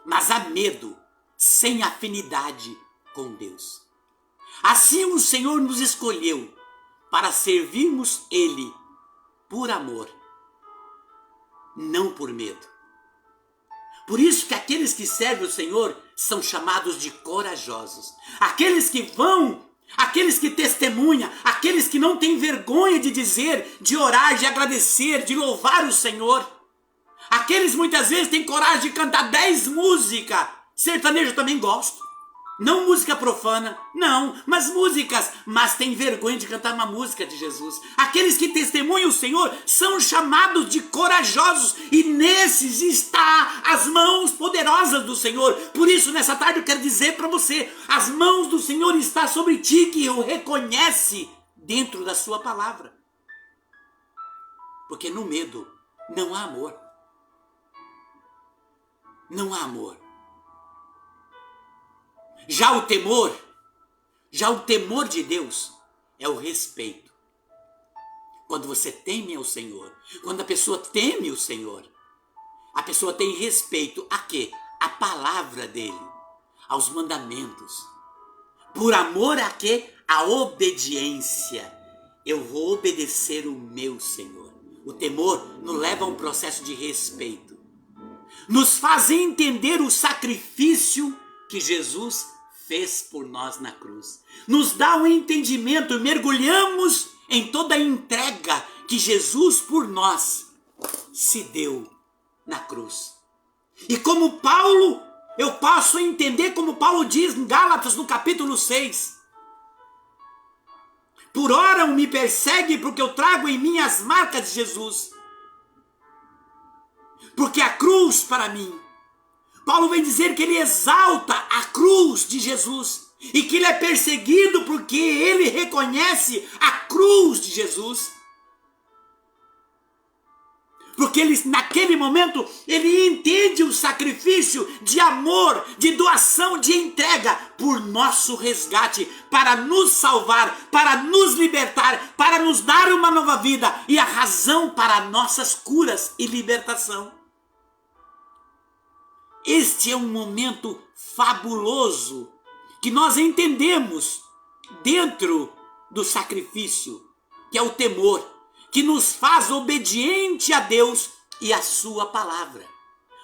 Mas há medo sem afinidade com Deus. Assim o Senhor nos escolheu para servirmos Ele por amor, não por medo. Por isso que aqueles que servem o Senhor são chamados de corajosos. Aqueles que vão, aqueles que testemunham, aqueles que não têm vergonha de dizer, de orar, de agradecer, de louvar o Senhor. Aqueles muitas vezes têm coragem de cantar 10 músicas. Sertanejo eu também gosto. Não música profana, não, mas tem vergonha de cantar uma música de Jesus. Aqueles que testemunham o Senhor são chamados de corajosos, e nesses está as mãos poderosas do Senhor. Por isso, nessa tarde eu quero dizer para você, as mãos do Senhor estão sobre ti, que o reconhece dentro da sua palavra. Porque no medo não há amor. Não há amor. Já o temor de Deus é o respeito. Quando você teme ao Senhor, quando a pessoa teme o Senhor, a pessoa tem respeito a quê? A palavra dele, aos mandamentos. Por amor a quê? A obediência. Eu vou obedecer o meu Senhor. O temor nos leva a um processo de respeito. Nos faz entender o sacrifício que Jesus fez por nós na cruz. Nos dá um entendimento, mergulhamos em toda a entrega que Jesus por nós se deu na cruz. E como Paulo, eu posso entender como Paulo diz em Gálatas no capítulo 6. Por ora me persegue porque eu trago em mim as marcas de Jesus. Porque a cruz para mim, Paulo vem dizer que ele exalta a cruz de Jesus e que ele é perseguido porque ele reconhece a cruz de Jesus. Porque ele, naquele momento, ele entende o sacrifício de amor, de doação, de entrega por nosso resgate, para nos salvar, para nos libertar, para nos dar uma nova vida e a razão para nossas curas e libertação. Este é um momento fabuloso que nós entendemos dentro do sacrifício, que é o temor, que nos faz obediente a Deus e a sua palavra.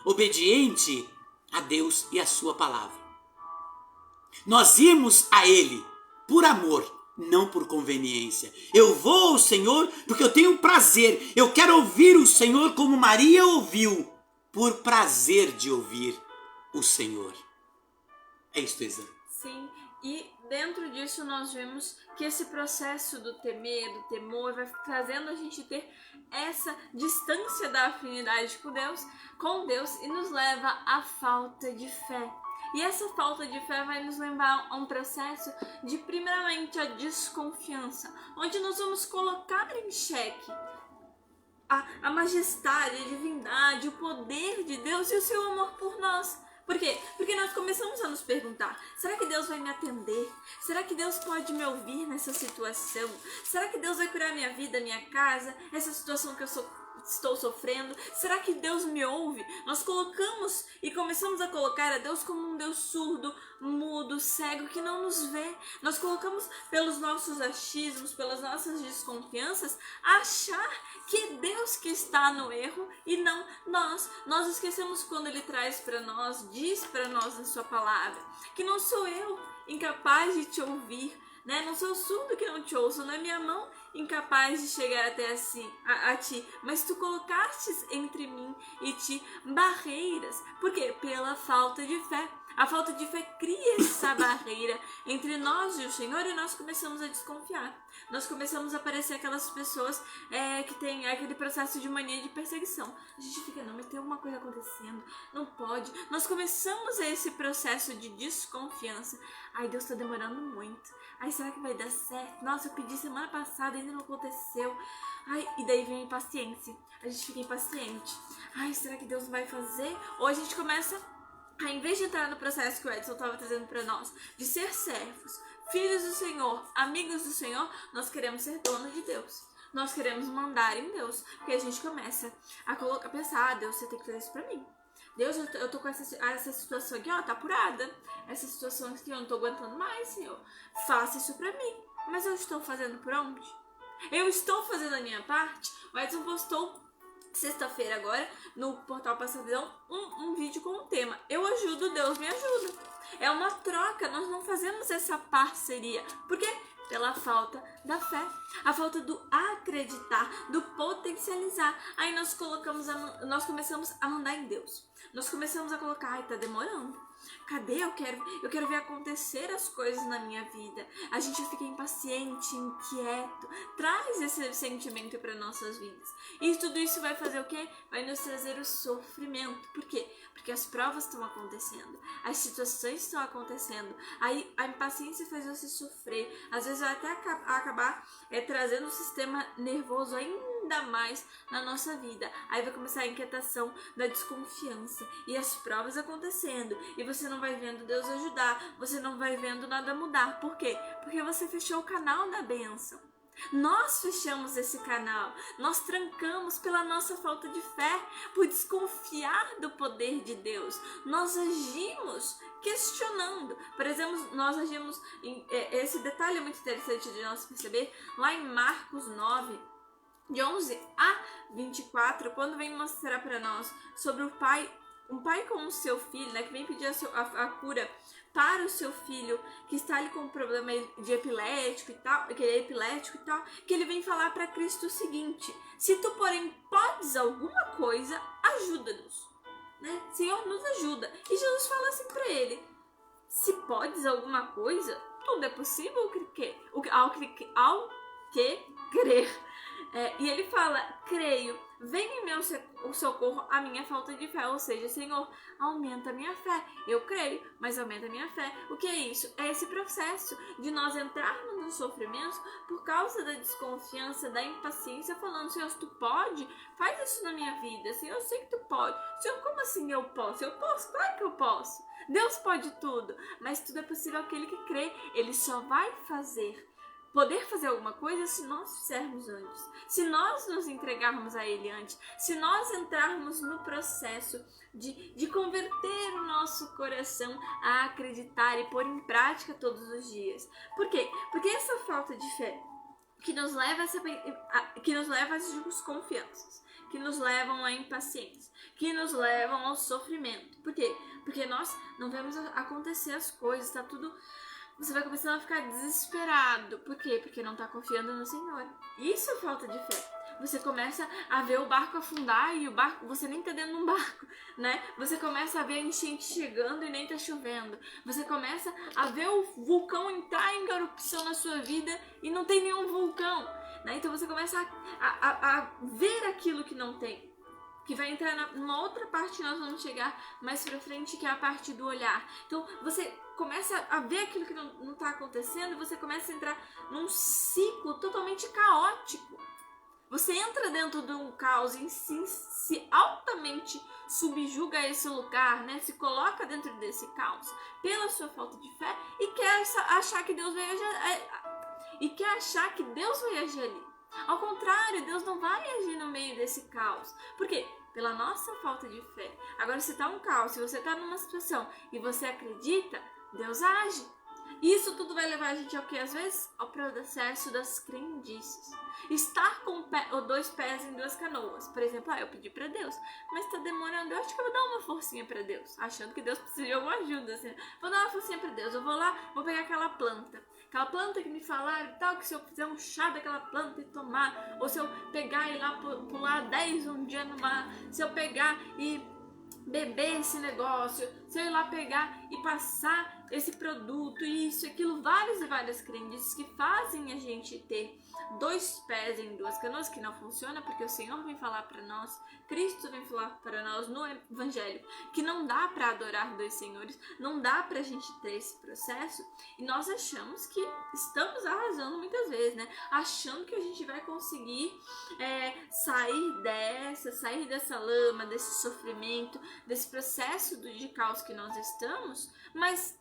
Obediente a Deus e a sua palavra. Nós irmos a Ele por amor, não por conveniência. Eu vou ao Senhor porque eu tenho prazer. Eu quero ouvir o Senhor como Maria ouviu, por prazer de ouvir o Senhor. É isso, Isa. Sim, e dentro disso nós vemos que esse processo do temer, do temor, vai fazendo a gente ter essa distância da afinidade com Deus e nos leva à falta de fé. E essa falta de fé vai nos levar a um processo de, primeiramente, a desconfiança, onde nós vamos colocar em xeque a majestade, a divindade, o poder de Deus e o seu amor por nós. Por quê? Porque nós começamos a nos perguntar, será que Deus vai me atender? Será que Deus pode me ouvir nessa situação? Será que Deus vai curar minha vida, minha casa, essa situação que eu estou sofrendo? Será que Deus me ouve? Nós colocamos e começamos a colocar a Deus como um Deus surdo, mudo, cego, que não nos vê. Nós colocamos pelos nossos achismos, pelas nossas desconfianças, achar que Deus que está no erro e não nós. Nós esquecemos quando Ele traz para nós, diz para nós na sua palavra, que não sou eu incapaz de te ouvir, né? Não sou surdo que não te ouço, não é minha mão incapaz de chegar até a ti, mas tu colocastes entre mim e ti barreiras. Por quê? Pela falta de fé. A falta de fé cria essa barreira entre nós e o Senhor e nós começamos a desconfiar. Nós começamos a parecer aquelas pessoas que tem aquele processo de mania de perseguição. A gente fica, não, mas tem alguma coisa acontecendo, não pode. Nós começamos esse processo de desconfiança. Ai, Deus está demorando muito. Ai, será que vai dar certo? Nossa, eu pedi semana passada, ainda não aconteceu. Ai, e daí vem a impaciência. A gente fica impaciente. Ai, será que Deus vai fazer? Ou a gente começa, em vez de entrar no processo que o Edson estava trazendo para nós, de ser servos, filhos do Senhor, amigos do Senhor, nós queremos ser donos de Deus. Nós queremos mandar em Deus. Porque a gente começa a pensar, Deus, você tem que fazer isso para mim. Deus, eu tô com essa situação aqui, ó, tá apurada. Essa situação aqui eu não tô aguentando mais, Senhor. Faça isso pra mim. Mas eu estou fazendo por onde? Eu estou fazendo a minha parte. O Edson postou sexta-feira agora, no Portal Passadão, um vídeo com um tema. Eu ajudo, Deus me ajuda. É uma troca, nós não fazemos essa parceria. Por quê? Pela falta da fé, a falta do acreditar, do potencializar. Aí nós começamos a mandar em Deus. Nós começamos a colocar, ai, tá demorando. Cadê? Eu quero ver acontecer as coisas na minha vida. A gente fica impaciente, inquieto. Traz esse sentimento para nossas vidas. E tudo isso vai fazer o quê? Vai nos trazer o sofrimento. Por quê? Porque as provas estão acontecendo, as situações estão acontecendo. Aí a impaciência faz você sofrer. Às vezes vai até acabar trazendo um sistema nervoso ainda mais na nossa vida. Aí vai começar a inquietação da desconfiança e as provas acontecendo. E você não vai vendo Deus ajudar, você não vai vendo nada mudar. Por quê? Porque você fechou o canal da bênção. Nós fechamos esse canal, nós trancamos pela nossa falta de fé, por desconfiar do poder de Deus. Nós agimos questionando. Por exemplo, nós agimos, esse detalhe é muito interessante de nós perceber, lá em Marcos 9, de 11 a 24, quando vem mostrar para nós sobre um pai com o seu filho, né, que vem pedir a cura para o seu filho, que está ali com um problema de epilético e tal, que ele é epilético e tal, que ele vem falar para Cristo o seguinte: se tu, porém, podes alguma coisa, ajuda-nos, né? Senhor, nos ajuda. E Jesus fala assim para ele: se podes alguma coisa, tudo é possível ao que crer. E ele fala: creio, vem em meu socorro a minha falta de fé. Ou seja, Senhor, aumenta a minha fé. Eu creio, mas aumenta a minha fé. O que é isso? É esse processo de nós entrarmos no sofrimento por causa da desconfiança, da impaciência, falando: Senhor, se tu pode, faz isso na minha vida. Senhor, eu sei que tu pode. Senhor, como assim eu posso? Eu posso, claro que eu posso. Deus pode tudo, mas tudo é possível àquele que crê. Ele só vai poder fazer alguma coisa se nós fizermos antes, se nós nos entregarmos a Ele antes, se nós entrarmos no processo de converter o nosso coração a acreditar e pôr em prática todos os dias. Por quê? Porque essa falta de fé que nos leva às desconfianças, que nos levam à impaciência, que nos levam ao sofrimento. Por quê? Porque nós não vemos acontecer as coisas, tá tudo... Você vai começando a ficar desesperado. Por quê? Porque não está confiando no Senhor. Isso é falta de fé. Você começa a ver o barco afundar e você nem está dentro de um barco, né? Você começa a ver a enchente chegando e nem está chovendo. Você começa a ver o vulcão entrar em erupção na sua vida e não tem nenhum vulcão, né? Então você começa a ver aquilo que não tem. Que vai entrar numa outra parte que nós vamos chegar mais pra frente, que é a parte do olhar. Então, você começa a ver aquilo que não tá acontecendo e você começa a entrar num ciclo totalmente caótico. Você entra dentro de um caos e se altamente subjuga esse lugar, né? Se coloca dentro desse caos pela sua falta de fé e quer achar que Deus vai agir ali. Ao contrário, Deus não vai agir no meio desse caos. Por quê? Pela nossa falta de fé. Agora, se tá um caos, se você tá numa situação e você acredita, Deus age. Isso tudo vai levar a gente ao que? Às vezes, ao processo das crendices. Estar com dois pés em duas canoas. Por exemplo, eu pedi pra Deus, mas tá demorando. Eu acho que eu vou dar uma forcinha pra Deus, achando que Deus precisa de alguma ajuda. Assim. Vou dar uma forcinha pra Deus. Eu vou lá, vou pegar aquela planta que me falaram e tal, que se eu fizer um chá daquela planta e tomar, ou se eu pegar e ir lá pular 10 um dia no mar, se eu pegar e beber esse negócio, se eu ir lá pegar e passar esse produto, isso, aquilo, várias e várias crendices que fazem a gente ter dois pés em duas canoas, que não funciona, porque o Senhor vem falar para nós, Cristo vem falar para nós no Evangelho, que não dá para adorar dois senhores, não dá pra gente ter esse processo, e nós achamos que estamos arrasando muitas vezes, né? Achando que a gente vai conseguir sair dessa lama, desse sofrimento, desse processo de caos que nós estamos, mas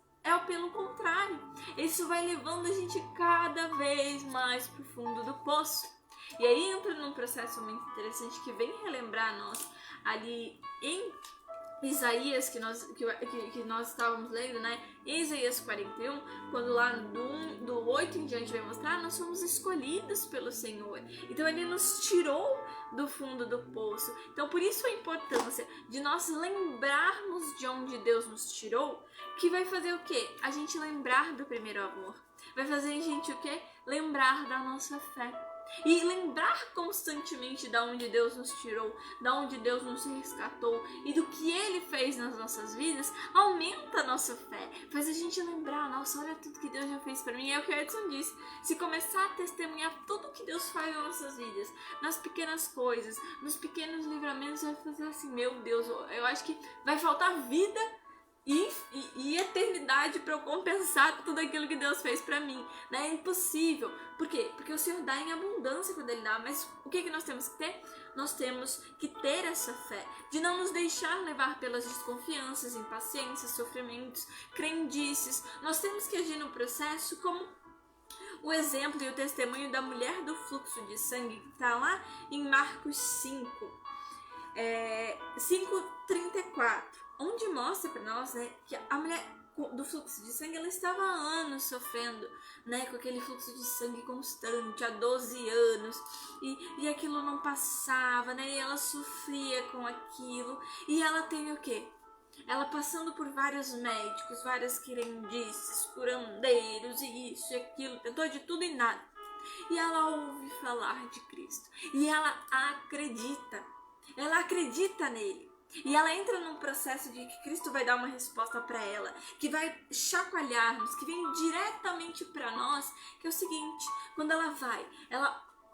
pelo contrário, isso vai levando a gente cada vez mais pro fundo do poço. E aí entra num processo muito interessante que vem relembrar nós ali em Isaías, que nós estávamos lendo, né? Em Isaías 41, quando lá do 8 em diante vai mostrar, nós somos escolhidos pelo Senhor. Então Ele nos tirou do fundo do poço. Então por isso a importância de nós lembrarmos de onde Deus nos tirou, que vai fazer o quê? A gente lembrar do primeiro amor. Vai fazer a gente o quê? Lembrar da nossa fé. E lembrar constantemente da onde Deus nos tirou, da onde Deus nos resgatou e do que Ele fez nas nossas vidas, aumenta a nossa fé, faz a gente lembrar, nossa, olha tudo que Deus já fez para mim. É o que o Edson disse, se começar a testemunhar tudo que Deus faz nas nossas vidas, nas pequenas coisas, nos pequenos livramentos, vai fazer assim, meu Deus, eu acho que vai faltar vida e eternidade para eu compensar tudo aquilo que Deus fez para mim, né? É impossível. Por quê? Porque o Senhor dá em abundância quando Ele dá, mas o que nós temos que ter? Nós temos que ter essa fé, de não nos deixar levar pelas desconfianças, impaciências, sofrimentos, crendices. Nós temos que agir no processo como o exemplo e o testemunho da mulher do fluxo de sangue, que está lá em Marcos 5:34. Onde mostra para nós, né, que a mulher do fluxo de sangue, ela estava há anos sofrendo, né, com aquele fluxo de sangue constante, há 12 anos, e aquilo não passava, né, e ela sofria com aquilo, e ela tem o quê? Ela passando por vários médicos, várias crendices, curandeiros, e isso e aquilo, tentou de tudo e nada, e ela ouve falar de Cristo, e ela acredita nele. E ela entra num processo de que Cristo vai dar uma resposta para ela, que vai chacoalhar-nos, que vem diretamente para nós, que é o seguinte: quando ela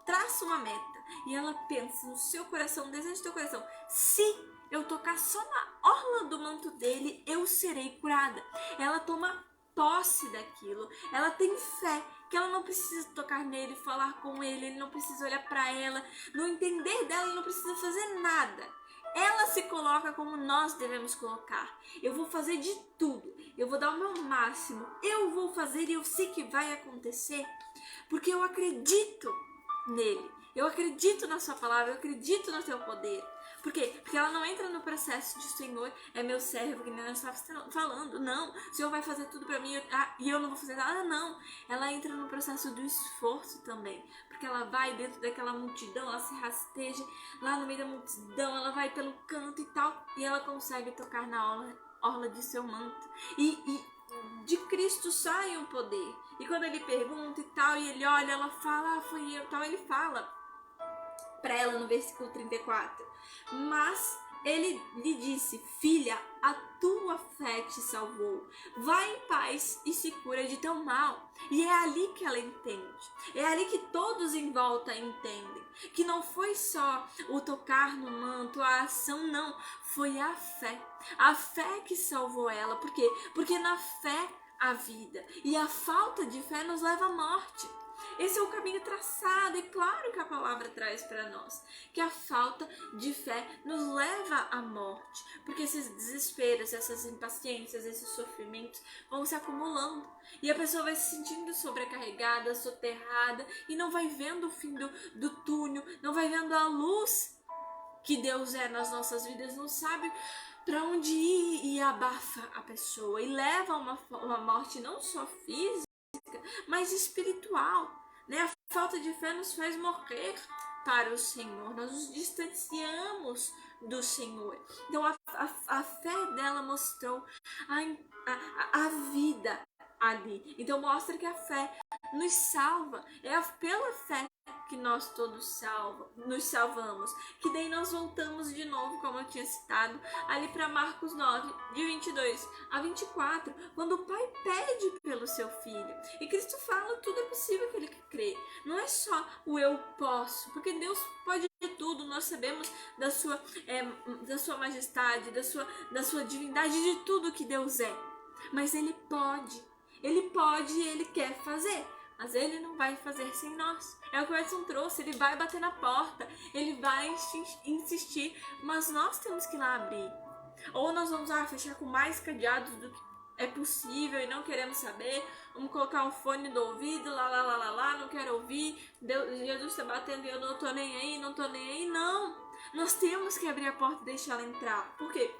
traça uma meta e ela pensa no seu coração, deseja do seu coração, se eu tocar só na orla do manto dele, eu serei curada. Ela toma posse daquilo, ela tem fé, que ela não precisa tocar nele, falar com ele não precisa olhar para ela, no entender dela, ele não precisa fazer nada. Ela se coloca como nós devemos colocar. Eu vou fazer de tudo. Eu vou dar o meu máximo. Eu vou fazer e eu sei que vai acontecer. Porque eu acredito nele. Eu acredito na sua palavra. Eu acredito no teu poder. Por quê? Porque ela não entra no processo de Senhor, é meu servo, que nem nós estávamos falando. Não, o Senhor vai fazer tudo pra mim e eu não vou fazer nada. Não. Ela entra no processo do esforço também. Porque ela vai dentro daquela multidão, ela se rasteja lá no meio da multidão, ela vai pelo canto e tal, e ela consegue tocar na orla de seu manto. E de Cristo sai um poder. E quando ele pergunta e tal, e ele olha, ela fala, foi eu, tal, ele fala para ela no versículo 34. Mas ele lhe disse: filha, a tua fé te salvou. Vai em paz e se cura de teu mal. E é ali que ela entende. É ali que todos em volta entendem. Que não foi só o tocar no manto, a ação, não. Foi a fé. A fé que salvou ela. Por quê? Porque na fé há vida. E a falta de fé nos leva à morte. Esse é o caminho traçado, e claro que a palavra traz para nós que a falta de fé nos leva à morte, porque esses desesperos, essas impaciências, esses sofrimentos vão se acumulando e a pessoa vai se sentindo sobrecarregada, soterrada e não vai vendo o fim do túnel, não vai vendo a luz que Deus é nas nossas vidas, não sabe para onde ir e abafa a pessoa e leva a uma morte não só física, mas espiritual. Né? A falta de fé nos faz morrer para o Senhor, nós nos distanciamos do Senhor. Então a fé dela mostrou a vida ali. Então mostra que a fé nos salva, é pela fé que nós todos nos salvamos, que daí nós voltamos de novo, como eu tinha citado, ali para Marcos 9, de 22 a 24, quando o pai pede pelo seu filho, e Cristo fala, tudo é possível que ele crê, não é só o eu posso, porque Deus pode tudo, nós sabemos da sua majestade, da sua divindade, de tudo que Deus é, mas ele pode e ele quer fazer. Mas ele não vai fazer sem nós. É o que o Edson trouxe, ele vai bater na porta, ele vai insistir, mas nós temos que ir lá abrir. Ou nós vamos fechar com mais cadeados do que é possível e não queremos saber, vamos colocar um fone no ouvido, lá, não quero ouvir, Jesus está batendo e eu não tô nem aí, não. Nós temos que abrir a porta e deixar ela entrar. Por quê?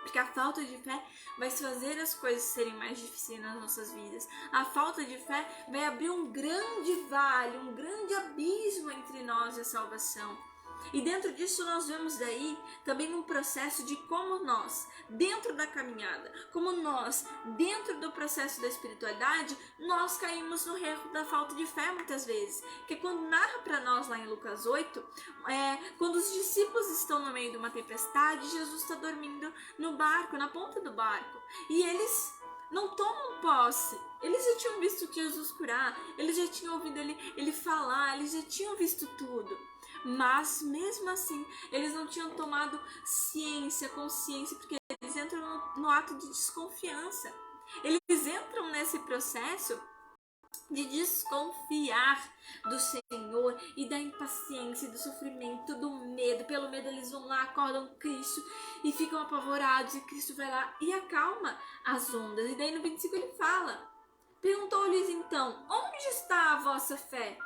Porque a falta de fé vai fazer as coisas serem mais difíceis nas nossas vidas. A falta de fé vai abrir um grande vale, um grande abismo entre nós e a salvação. E dentro disso nós vemos daí também um processo de como nós, dentro da caminhada, como nós, dentro do processo da espiritualidade, nós caímos no erro da falta de fé muitas vezes. Que quando narra para nós lá em Lucas 8, quando os discípulos estão no meio de uma tempestade, Jesus está dormindo no barco, na ponta do barco. E eles não tomam posse. Eles já tinham visto Jesus curar, eles já tinham ouvido ele falar, eles já tinham visto tudo. Mas mesmo assim, eles não tinham tomado consciência, porque eles entram no ato de desconfiança. Eles entram nesse processo de desconfiar do Senhor e da impaciência, do sofrimento, do medo. Pelo medo eles vão lá, acordam Cristo e ficam apavorados, e Cristo vai lá e acalma as ondas. E daí no 25 ele fala, perguntou-lhes então, onde está a vossa fé?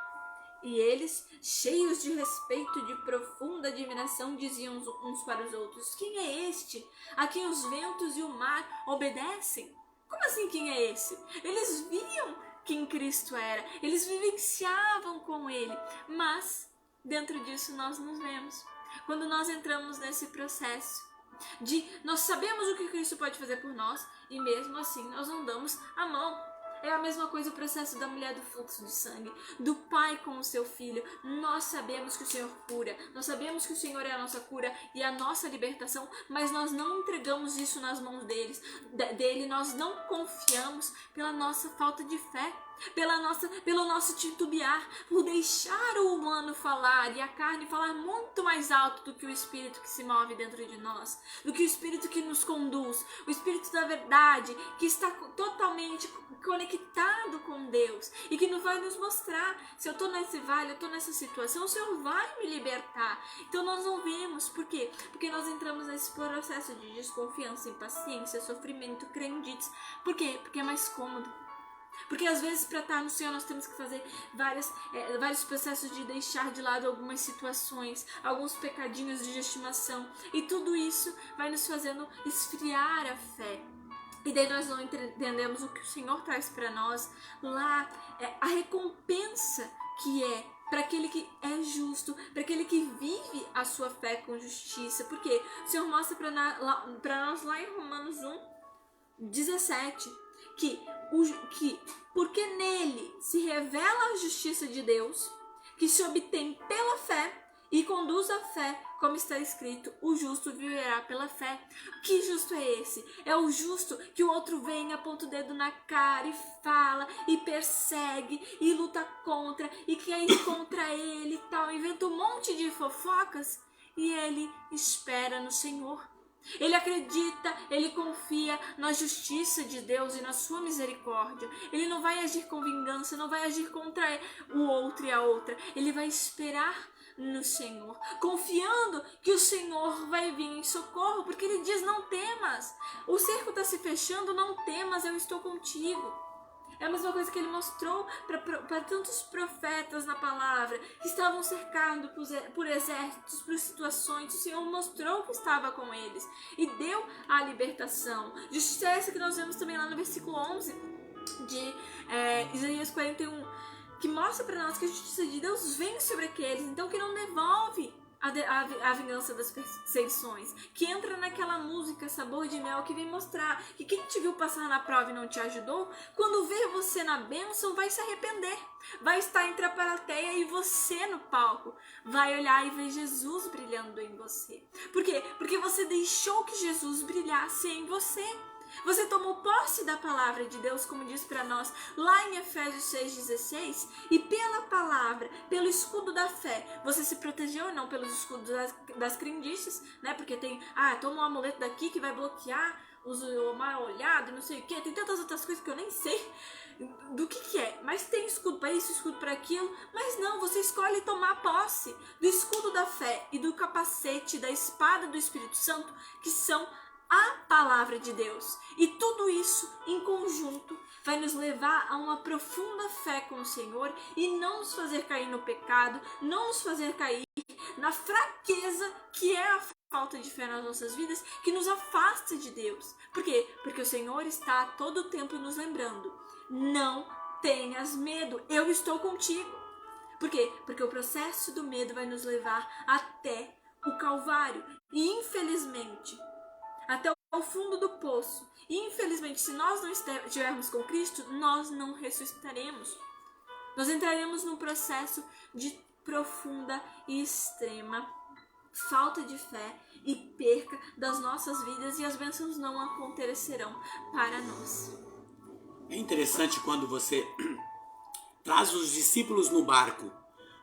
E eles, cheios de respeito e de profunda admiração, diziam uns para os outros, quem é este a quem os ventos e o mar obedecem? Como assim quem é esse? Eles viam quem Cristo era, eles vivenciavam com ele, mas dentro disso nós nos vemos. Quando nós entramos nesse processo nós sabemos o que Cristo pode fazer por nós e mesmo assim nós não damos a mão. É a mesma coisa o processo da mulher do fluxo de sangue, do pai com o seu filho. Nós sabemos que o Senhor cura, nós sabemos que o Senhor é a nossa cura e a nossa libertação, mas nós não entregamos isso nas mãos dele, nós não confiamos pela nossa falta de fé, pelo nosso titubear, por deixar o humano falar e a carne falar muito mais alto do que o Espírito que se move dentro de nós, do que o Espírito que nos conduz, o Espírito da verdade, que está totalmente conectado com Deus e que vai nos mostrar, se eu estou nesse vale, eu estou nessa situação, o Senhor vai me libertar. Então nós não vemos, por quê? Porque nós entramos nesse processo de desconfiança, impaciência, sofrimento, crendites. Por quê? Porque é mais cômodo. Porque às vezes para estar no Senhor nós temos que fazer vários processos de deixar de lado algumas situações, alguns pecadinhos de estimação, e tudo isso vai nos fazendo esfriar a fé. E daí nós não entendemos o que o Senhor traz para nós lá, a recompensa que é para aquele que é justo, para aquele que vive a sua fé com justiça. Porque o Senhor mostra para nós lá em Romanos 1:17 que porque nele se revela a justiça de Deus, que se obtém pela fé e conduz a fé, como está escrito, o justo viverá pela fé. Que justo é esse? É o justo que o outro vem, aponta o dedo na cara e fala, e persegue, e luta contra, e quer ir contra ele e tal, inventa um monte de fofocas, e ele espera no Senhor. Ele acredita, ele confia na justiça de Deus e na sua misericórdia. Ele não vai agir com vingança, não vai agir contra o outro e a outra. Ele vai esperar no Senhor, confiando que o Senhor vai vir em socorro, porque ele diz: não temas, o cerco está se fechando, não temas, eu estou contigo. É a mesma coisa que ele mostrou para tantos profetas na palavra, que estavam cercados por exércitos, por situações. O Senhor mostrou que estava com eles e deu a libertação. Justiça essa que nós vemos também lá no versículo 11 de Isaías 41, que mostra para nós que a justiça de Deus vem sobre aqueles, então que não devolve a vingança das perseguições, que entra naquela música Sabor de Mel, que vem mostrar que quem te viu passar na prova e não te ajudou, quando ver você na bênção vai se arrepender, vai estar entre a plateia e você no palco, vai olhar e ver Jesus brilhando em você. Por quê? Porque você deixou que Jesus brilhasse em você. Você tomou posse da palavra de Deus, como diz para nós lá em Efésios 6,16, e pela palavra, pelo escudo da fé, você se protegeu, não pelos escudos das crendices, né? Porque tem, toma um amuleto daqui que vai bloquear o mal olhado, não sei o que, tem tantas outras coisas que eu nem sei do que é, mas tem escudo para isso, escudo para aquilo, mas não, você escolhe tomar posse do escudo da fé e do capacete, da espada do Espírito Santo, que são a palavra de Deus. E tudo isso em conjunto vai nos levar a uma profunda fé com o Senhor e não nos fazer cair no pecado, não nos fazer cair na fraqueza que é a falta de fé nas nossas vidas, que nos afasta de Deus. Por quê? Porque o Senhor está a todo tempo nos lembrando: não tenhas medo, eu estou contigo. Por quê? Porque o processo do medo vai nos levar até o Calvário. E infelizmente, até o fundo do poço. E infelizmente, se nós não estivermos com Cristo, nós não ressuscitaremos. Nós entraremos num processo de profunda e extrema falta de fé e perca das nossas vidas, e as bênçãos não acontecerão para nós. É interessante quando você traz os discípulos no barco,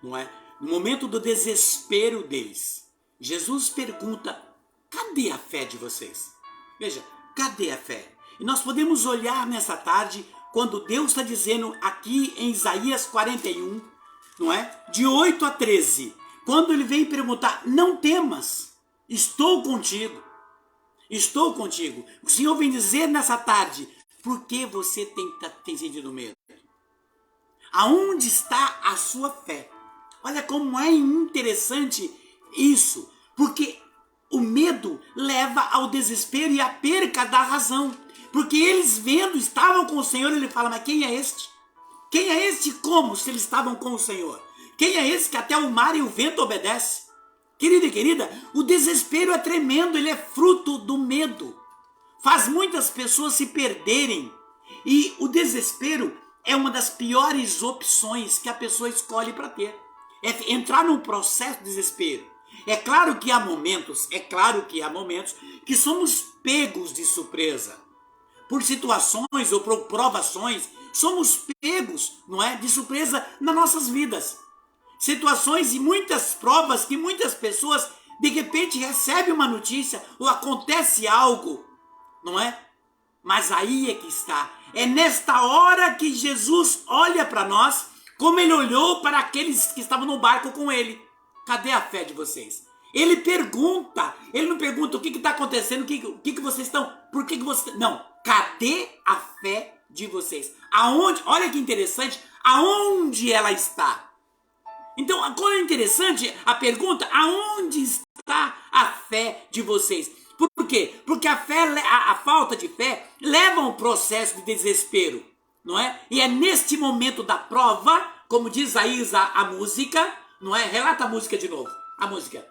não é? No momento do desespero deles, Jesus pergunta: cadê a fé de vocês? Veja, cadê a fé? E nós podemos olhar nessa tarde, quando Deus está dizendo aqui em Isaías 41, não é? De 8 a 13, quando ele vem perguntar: não temas, estou contigo. Estou contigo. O Senhor vem dizer nessa tarde: por que você tem sentido medo? Aonde está a sua fé? Olha como é interessante isso, porque o medo leva ao desespero e à perca da razão. Porque eles vendo, estavam com o Senhor, ele fala: mas quem é este? Quem é este como se eles estavam com o Senhor? Quem é esse que até o mar e o vento obedecem? Querido e querida, o desespero é tremendo, ele é fruto do medo. Faz muitas pessoas se perderem. E o desespero é uma das piores opções que a pessoa escolhe para ter. É entrar num processo de desespero. É claro que há momentos que somos pegos de surpresa. Por situações ou por provações, somos pegos, não é, de surpresa nas nossas vidas. Situações e muitas provas que muitas pessoas de repente recebem uma notícia ou acontece algo, não é? Mas aí é que está. É nesta hora que Jesus olha para nós como ele olhou para aqueles que estavam no barco com ele. Cadê a fé de vocês? Ele pergunta, ele não pergunta o que está acontecendo, o que vocês estão, por que vocês... Não, cadê a fé de vocês? Aonde? Olha que interessante, aonde ela está? Então, quando é interessante a pergunta, aonde está a fé de vocês? Por quê? Porque a falta de fé leva a um processo de desespero, não é? E é neste momento da prova, como diz a Isa, a música, não é? Relata a música de novo, a música.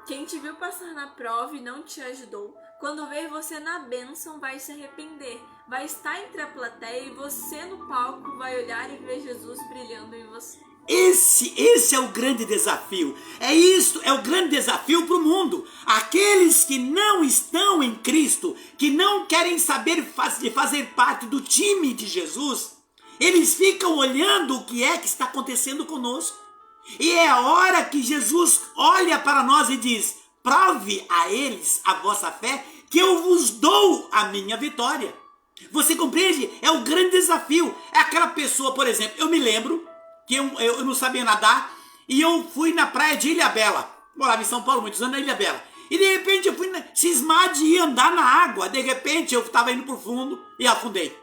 Quem te viu passar na prova e não te ajudou, quando ver você na bênção vai se arrepender. Vai estar entre a plateia e você no palco vai olhar e ver Jesus brilhando em você. Esse é o grande desafio. É o grande desafio para o mundo. Aqueles que não estão em Cristo, que não querem saber de fazer parte do time de Jesus, eles ficam olhando o que é que está acontecendo conosco. E é a hora que Jesus olha para nós e diz: prove a eles a vossa fé, que eu vos dou a minha vitória. Você compreende? É o grande desafio. É aquela pessoa, por exemplo, eu me lembro que eu não sabia nadar e eu fui na praia de Ilhabela. Morava em São Paulo muitos anos, na Ilhabela. E de repente eu fui cismar de ir andar na água. De repente eu estava indo pro fundo e afundei.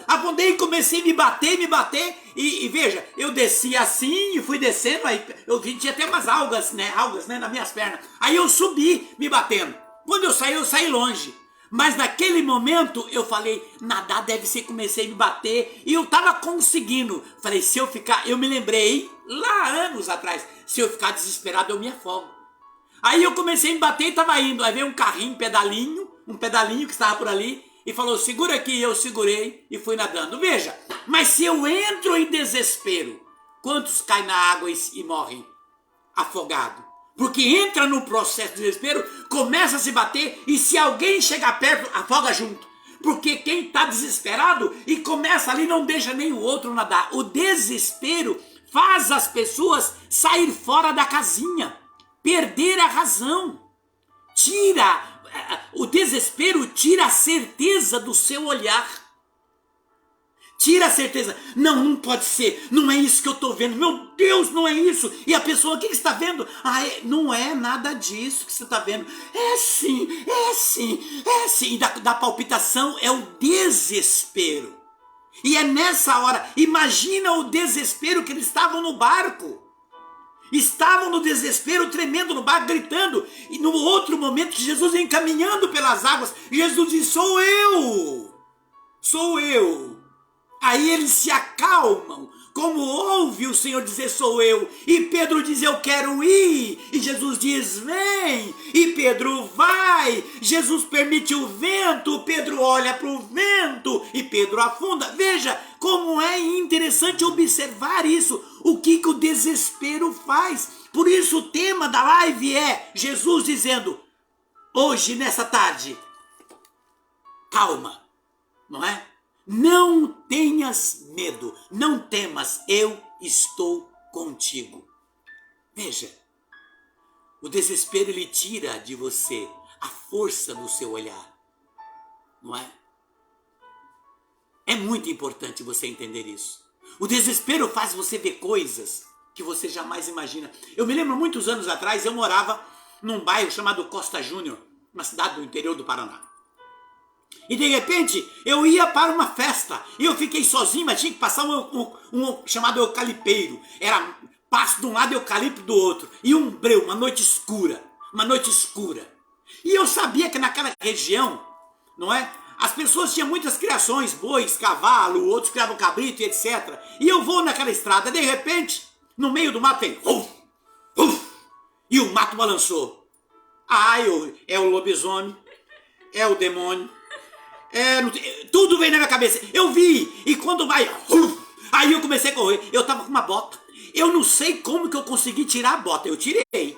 Afundei e comecei a me bater. E veja, eu desci assim e fui descendo. Aí eu tinha até umas algas, né, nas minhas pernas. Aí eu subi me batendo. Quando eu saí longe. Mas naquele momento eu falei, nadar deve ser, comecei a me bater. E eu tava conseguindo. Falei, se eu ficar, eu me lembrei lá anos atrás, se eu ficar desesperado eu me afogo. Aí eu comecei a me bater e tava indo. Aí veio um carrinho, um pedalinho que estava por ali. E falou, segura aqui, eu segurei e fui nadando. Veja, mas se eu entro em desespero, quantos caem na água e morrem afogados? Porque entra no processo de desespero, começa a se bater e se alguém chegar perto, afoga junto. Porque quem está desesperado e começa ali não deixa nem o outro nadar. O desespero faz as pessoas sair fora da casinha, perder a razão. O desespero tira a certeza do seu olhar. Tira a certeza. Não pode ser. Não é isso que eu estou vendo. Meu Deus, não é isso. E a pessoa, o que você está vendo? Não é nada disso que você está vendo. É sim. E da palpitação é o desespero. E é nessa hora, imagina o desespero que eles estavam no barco. Estavam no desespero, tremendo no barco, gritando. E no outro momento que Jesus vem caminhando pelas águas, Jesus diz, sou eu. Aí eles se acalmam, como ouve o Senhor dizer, sou eu. E Pedro diz, eu quero ir. E Jesus diz, vem. E Pedro vai. Jesus permite o vento. Pedro olha para o vento. E Pedro afunda. Veja como é interessante observar isso. O que o desespero faz. Por isso o tema da live é Jesus dizendo, hoje, nessa tarde, calma, não é? Não tenhas medo, não temas, eu estou contigo. Veja, o desespero ele tira de você a força do seu olhar, não é? É muito importante você entender isso. O desespero faz você ver coisas que você jamais imagina. Eu me lembro muitos anos atrás, eu morava num bairro chamado Costa Júnior, uma cidade do interior do Paraná. E de repente eu ia para uma festa e eu fiquei sozinho, mas tinha que passar um chamado eucalipeiro. Era passo de um lado e eucalipto do outro. E um breu, uma noite escura. E eu sabia que naquela região, não é? As pessoas tinham muitas criações, bois, cavalo, outros criavam cabrito e etc. E eu vou naquela estrada, de repente, no meio do mato tem... e o mato balançou. É o lobisomem, é o demônio. Tudo veio na minha cabeça. Eu vi. E quando vai... aí eu comecei a correr. Eu tava com uma bota. Eu não sei como que eu consegui tirar a bota. Eu tirei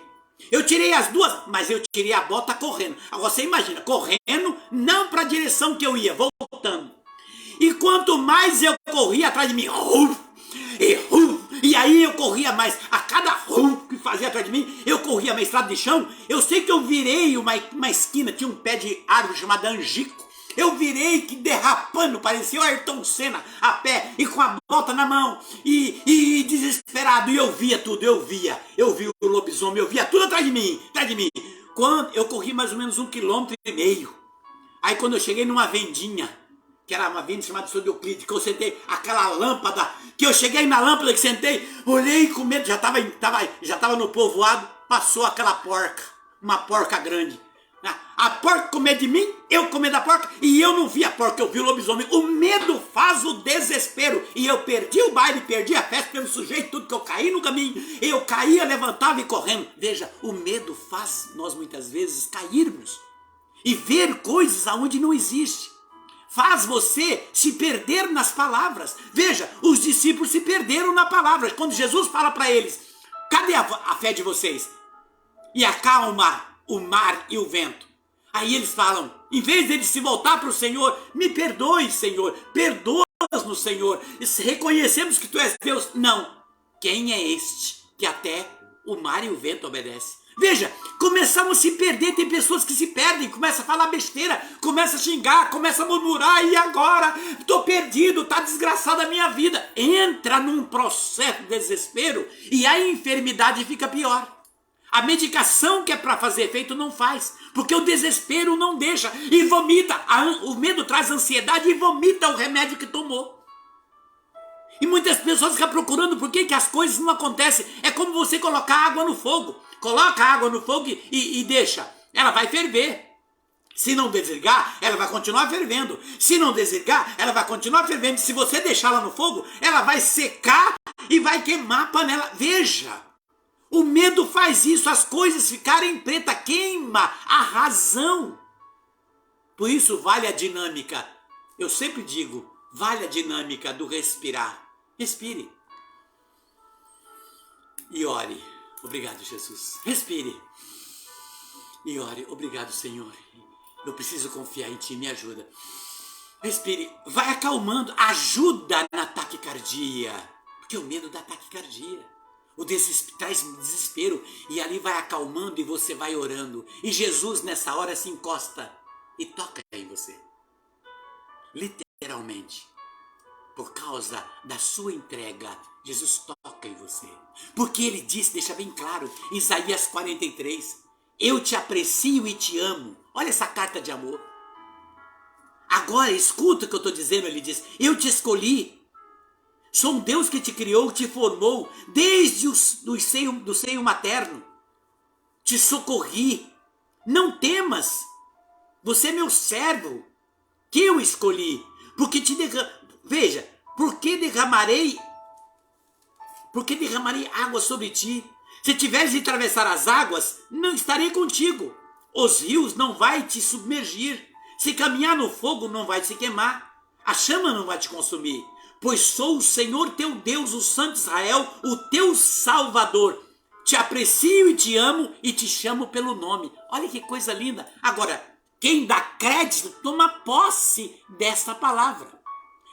as duas, mas eu tirei a bota correndo. Agora você imagina, correndo, não para a direção que eu ia, voltando. E quanto mais eu corria atrás de mim, e aí eu corria mais. A cada que fazia atrás de mim, eu corria na estrada de chão. Eu sei que eu virei uma esquina, tinha um pé de árvore chamado angico. Eu virei que derrapando, parecia o Ayrton Senna a pé e com a bota na mão e desesperado. E eu via tudo, eu vi o lobisomem, eu via tudo atrás de mim. Quando eu corri mais ou menos 1,5 km. Aí quando eu cheguei numa vendinha, que era uma venda chamada São Euclides, que eu sentei, aquela lâmpada, que eu cheguei na lâmpada que sentei, olhei com medo, já estava no povoado, passou aquela porca, uma porca grande. A porca com medo de mim, eu com medo da porca, e eu não vi a porca, eu vi o lobisomem. O medo faz o desespero, e eu perdi o baile, perdi a festa pelo sujeito, tudo que eu caí no caminho, eu caía, levantava e correndo. Veja, o medo faz nós muitas vezes cairmos e ver coisas aonde não existe. Faz você se perder nas palavras. Veja, os discípulos se perderam na palavra. Quando Jesus fala para eles, cadê a fé de vocês? E acalma o mar e o vento. Aí eles falam, em vez de eles se voltar para o Senhor, me perdoe, Senhor, perdoa-nos, Senhor, reconhecemos que Tu és Deus. Não, quem é este que até o mar e o vento obedecem? Veja, Começamos a se perder, tem pessoas que se perdem, começam a falar besteira, começam a xingar, começam a murmurar, e agora? Estou perdido, está desgraçada a minha vida. Entra num processo de desespero e a enfermidade fica pior. A medicação que é para fazer efeito não faz, porque o desespero não deixa e vomita. O medo traz ansiedade e vomita o remédio que tomou. E muitas pessoas ficam procurando por que as coisas não acontecem. É como você colocar água no fogo. Coloca água no fogo e deixa. Ela vai ferver. Se não desligar, ela vai continuar fervendo. Se não desligar, ela vai continuar fervendo. Se você deixá-la no fogo, ela vai secar e vai queimar a panela. Veja, o medo faz isso, as coisas ficarem preta, queima a razão. Por isso vale a dinâmica. Eu sempre digo, vale a dinâmica do respirar. Respire. E ore. Obrigado, Jesus. Respire. E ore. Obrigado, Senhor. Eu preciso confiar em Ti. Me ajuda. Respire. Vai acalmando. Ajuda na taquicardia. Porque o medo dá taquicardia. Traz desespero. E ali vai acalmando e você vai orando. E Jesus nessa hora se encosta e toca em você. Literalmente. Por causa da sua entrega, Jesus toca em você. Porque ele disse, deixa bem claro, em Isaías 43, eu te aprecio e te amo. Olha essa carta de amor. Agora, escuta o que eu estou dizendo, ele diz, eu te escolhi. Sou um Deus que te criou, te formou, desde do seio materno. Te socorri. Não temas. Você é meu servo, que eu escolhi. Porque Veja, porque derramarei água sobre ti. Se tiveres de atravessar as águas, não estarei contigo. Os rios não vai te submergir. Se caminhar no fogo, não vai te queimar. A chama não vai te consumir. Pois sou o Senhor teu Deus, o Santo Israel, o teu Salvador. Te aprecio e te amo e te chamo pelo nome. Olha que coisa linda. Agora, quem dá crédito, toma posse dessa palavra.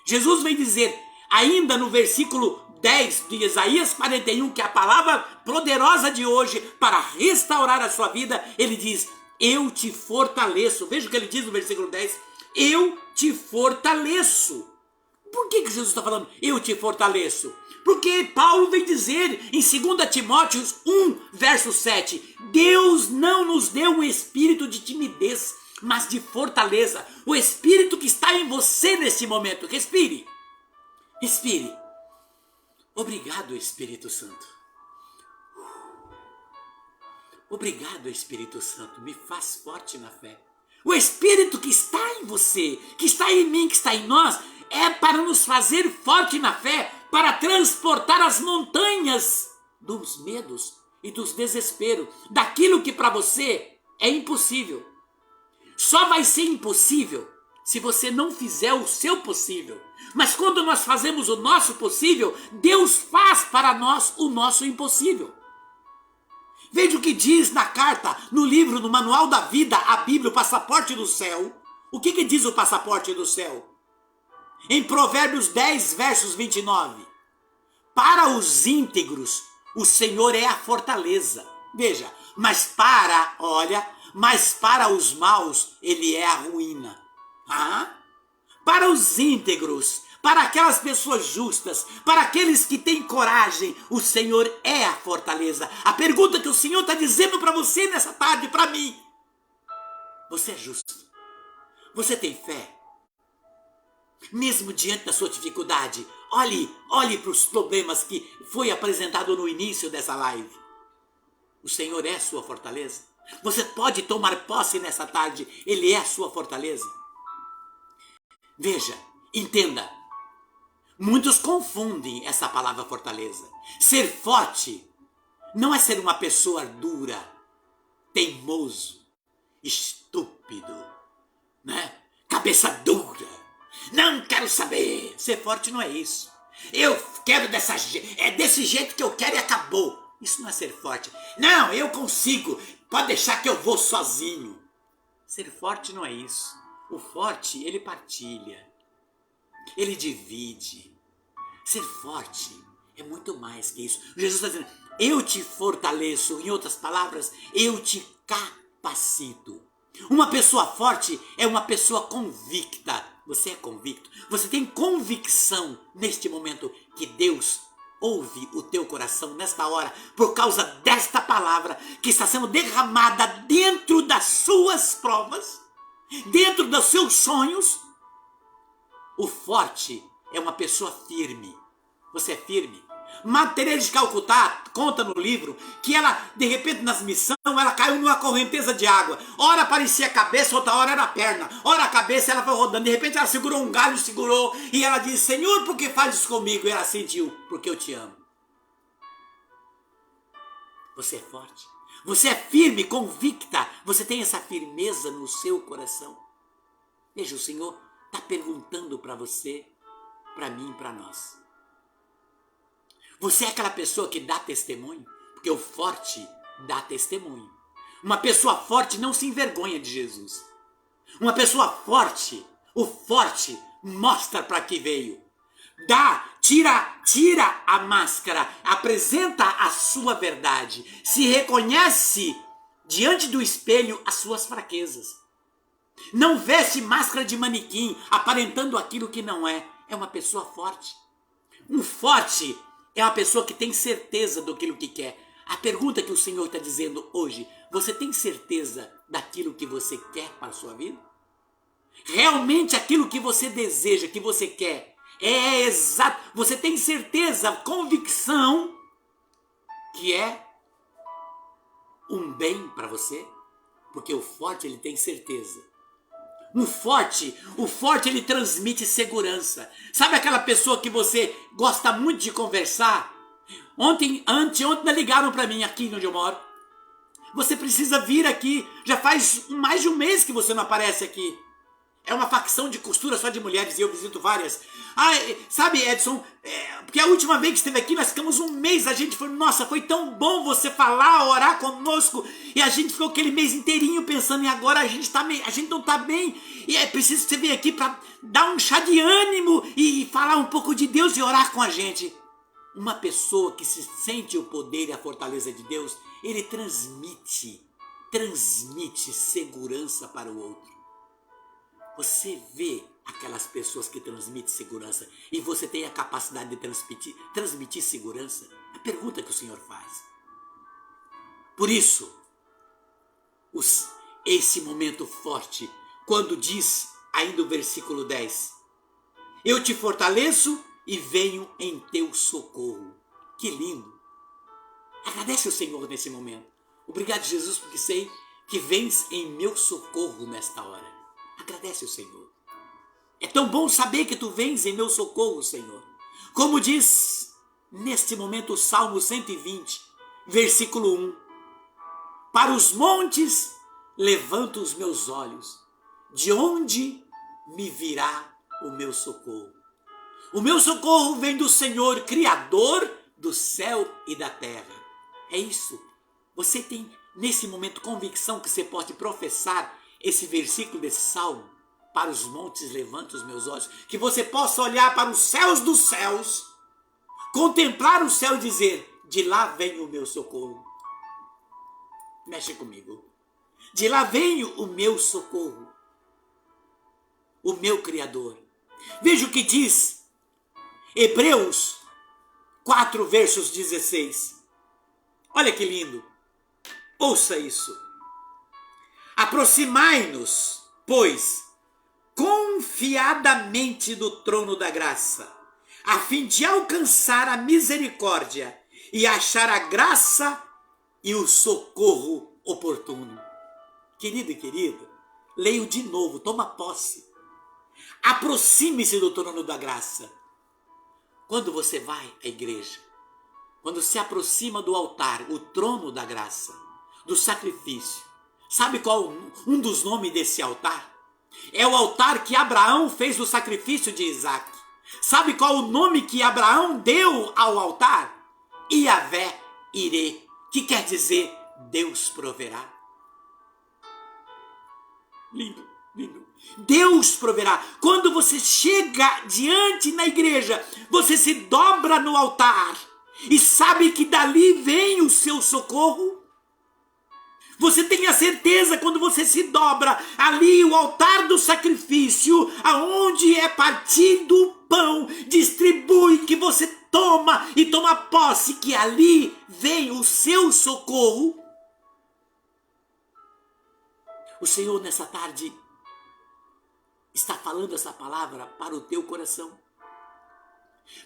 Jesus vem dizer, ainda no versículo 10 de Isaías 41, que é a palavra poderosa de hoje para restaurar a sua vida, ele diz, eu te fortaleço. Veja o que ele diz no versículo 10, eu te fortaleço. Por que Jesus está falando, eu te fortaleço? Porque Paulo vem dizer em 2 Timóteo 1, verso 7, Deus não nos deu um espírito de timidez, mas de fortaleza. O espírito que está em você nesse momento. Respire. Respire. Obrigado, Espírito Santo. Obrigado, Espírito Santo. Me faz forte na fé. O espírito que está em você, que está em mim, que está em nós, é para nos fazer forte na fé, para transportar as montanhas dos medos e dos desesperos, daquilo que para você é impossível. Só vai ser impossível se você não fizer o seu possível. Mas quando nós fazemos o nosso possível, Deus faz para nós o nosso impossível. Veja o que diz na carta, no livro, no manual da vida, a Bíblia, o passaporte do céu. O que diz o passaporte do céu? Em Provérbios 10, versos 29. Para os íntegros, o Senhor é a fortaleza. Veja, mas para os maus, ele é a ruína. Para os íntegros, para aquelas pessoas justas, para aqueles que têm coragem, o Senhor é a fortaleza. A pergunta que o Senhor está dizendo para você nessa tarde, para mim, você é justo? Você tem fé? Mesmo diante da sua dificuldade, olhe para os problemas que foi apresentado no início dessa live. O Senhor é a sua fortaleza? Você pode tomar posse nessa tarde, Ele é a sua fortaleza. Veja, entenda, muitos confundem essa palavra fortaleza. Ser forte não é ser uma pessoa dura, teimoso, estúpido, né? Cabeça dura. Não quero saber. Ser forte não é isso. Eu quero desse jeito que eu quero e acabou. Isso não é ser forte. Não, eu consigo. Pode deixar que eu vou sozinho. Ser forte não é isso. O forte, ele partilha. Ele divide. Ser forte é muito mais que isso. Jesus está dizendo, eu te fortaleço. Em outras palavras, eu te capacito. Uma pessoa forte é uma pessoa convicta. Você é convicto? Você tem convicção neste momento que Deus ouve o teu coração nesta hora por causa desta palavra que está sendo derramada dentro das suas provas, dentro dos seus sonhos? O forte é uma pessoa firme. Você é firme? Madre Teresa de Calcutá conta no livro que ela, de repente, nas missões, ela caiu numa correnteza de água. Ora parecia a cabeça, outra hora era a perna. Ora a cabeça, ela foi rodando. De repente ela segurou um galho, segurou. E ela disse: Senhor, por que faz isso comigo? E ela sentiu: porque eu te amo. Você é forte. Você é firme, convicta. Você tem essa firmeza no seu coração. Veja, o Senhor está perguntando para você, para mim, para nós. Você é aquela pessoa que dá testemunho? Porque o forte dá testemunho. Uma pessoa forte não se envergonha de Jesus. Uma pessoa forte, o forte mostra para que veio. Tira a máscara, apresenta a sua verdade. Se reconhece diante do espelho as suas fraquezas. Não veste máscara de manequim, aparentando aquilo que não é. É uma pessoa forte. Um forte é uma pessoa que tem certeza daquilo que quer. A pergunta que o Senhor está dizendo hoje: você tem certeza daquilo que você quer para a sua vida? Realmente aquilo que você deseja, que você quer, é exato? Você tem certeza, convicção que é um bem para você? Porque o forte, ele tem certeza. O forte ele transmite segurança. Sabe aquela pessoa que você gosta muito de conversar? Anteontem ligaram para mim aqui onde eu moro. Você precisa vir aqui. Já faz mais de um mês que você não aparece aqui. É uma facção de costura só de mulheres e eu visito várias. Sabe, Edson, porque a última vez que esteve aqui, nós ficamos um mês, a gente falou: nossa, foi tão bom você falar, orar conosco, e a gente ficou aquele mês inteirinho pensando em agora a gente não está bem, e é preciso você vir aqui para dar um chá de ânimo e falar um pouco de Deus e orar com a gente. Uma pessoa que se sente o poder e a fortaleza de Deus, ele transmite segurança para o outro. Você vê aquelas pessoas que transmitem segurança e você tem a capacidade de transmitir segurança? A pergunta que o Senhor faz. Por isso, esse momento forte, quando diz, ainda o versículo 10, eu te fortaleço e venho em teu socorro. Que lindo! Agradece ao Senhor nesse momento. Obrigado, Jesus, porque sei que vens em meu socorro nesta hora. Agradece ao Senhor. É tão bom saber que tu vens em meu socorro, Senhor. Como diz neste momento o Salmo 120, versículo 1. Para os montes levanto os meus olhos. De onde me virá o meu socorro? O meu socorro vem do Senhor, Criador do céu e da terra. É isso. Você tem nesse momento convicção que você pode professar esse versículo desse salmo? Para os montes levanto os meus olhos, que você possa olhar para os céus dos céus, contemplar o céu e dizer: de lá vem o meu socorro. Mexe comigo. De lá vem o meu socorro, o meu Criador. Veja o que diz Hebreus 4, versos 16. Olha que lindo. Ouça isso. Aproximai-nos, pois, confiadamente do trono da graça, a fim de alcançar a misericórdia e achar a graça e o socorro oportuno. Querido e querida, leio de novo, toma posse. Aproxime-se do trono da graça. Quando você vai à igreja, quando se aproxima do altar, o trono da graça, do sacrifício, sabe qual um dos nomes desse altar? É o altar que Abraão fez do sacrifício de Isaac. Sabe qual o nome que Abraão deu ao altar? Iavé Irê, que quer dizer Deus proverá. Lindo, lindo. Deus proverá. Quando você chega diante na igreja, você se dobra no altar e sabe que dali vem o seu socorro. Você tem a certeza quando você se dobra ali, o altar do sacrifício, aonde é partido o pão, distribui, que você toma e toma posse, que ali vem o seu socorro. O Senhor nessa tarde está falando essa palavra para o teu coração,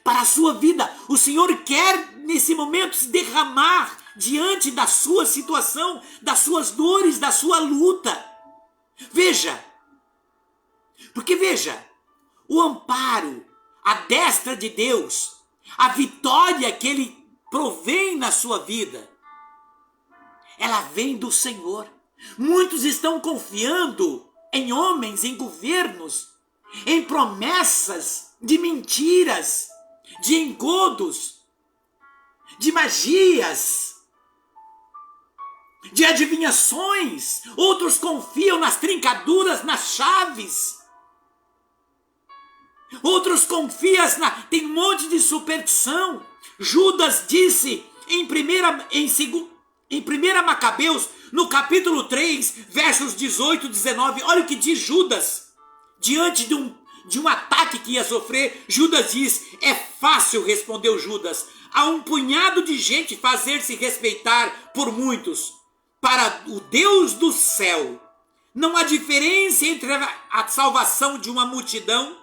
para a sua vida. O Senhor quer nesse momento se derramar diante da sua situação, das suas dores, da sua luta. Veja, porque veja, o amparo, a destra de Deus, a vitória que Ele provém na sua vida, ela vem do Senhor. Muitos estão confiando em homens, em governos, em promessas de mentiras, de engodos, de magias, de adivinhações. Outros confiam nas trincaduras, nas chaves. Outros confiam tem um monte de superstição. Judas disse em 1 Macabeus, no capítulo 3, versos 18 e 19, olha o que diz Judas. Diante de um ataque que ia sofrer, Judas diz: é fácil, respondeu Judas, a um punhado de gente fazer-se respeitar por muitos. Para o Deus do céu, não há diferença entre a salvação de uma multidão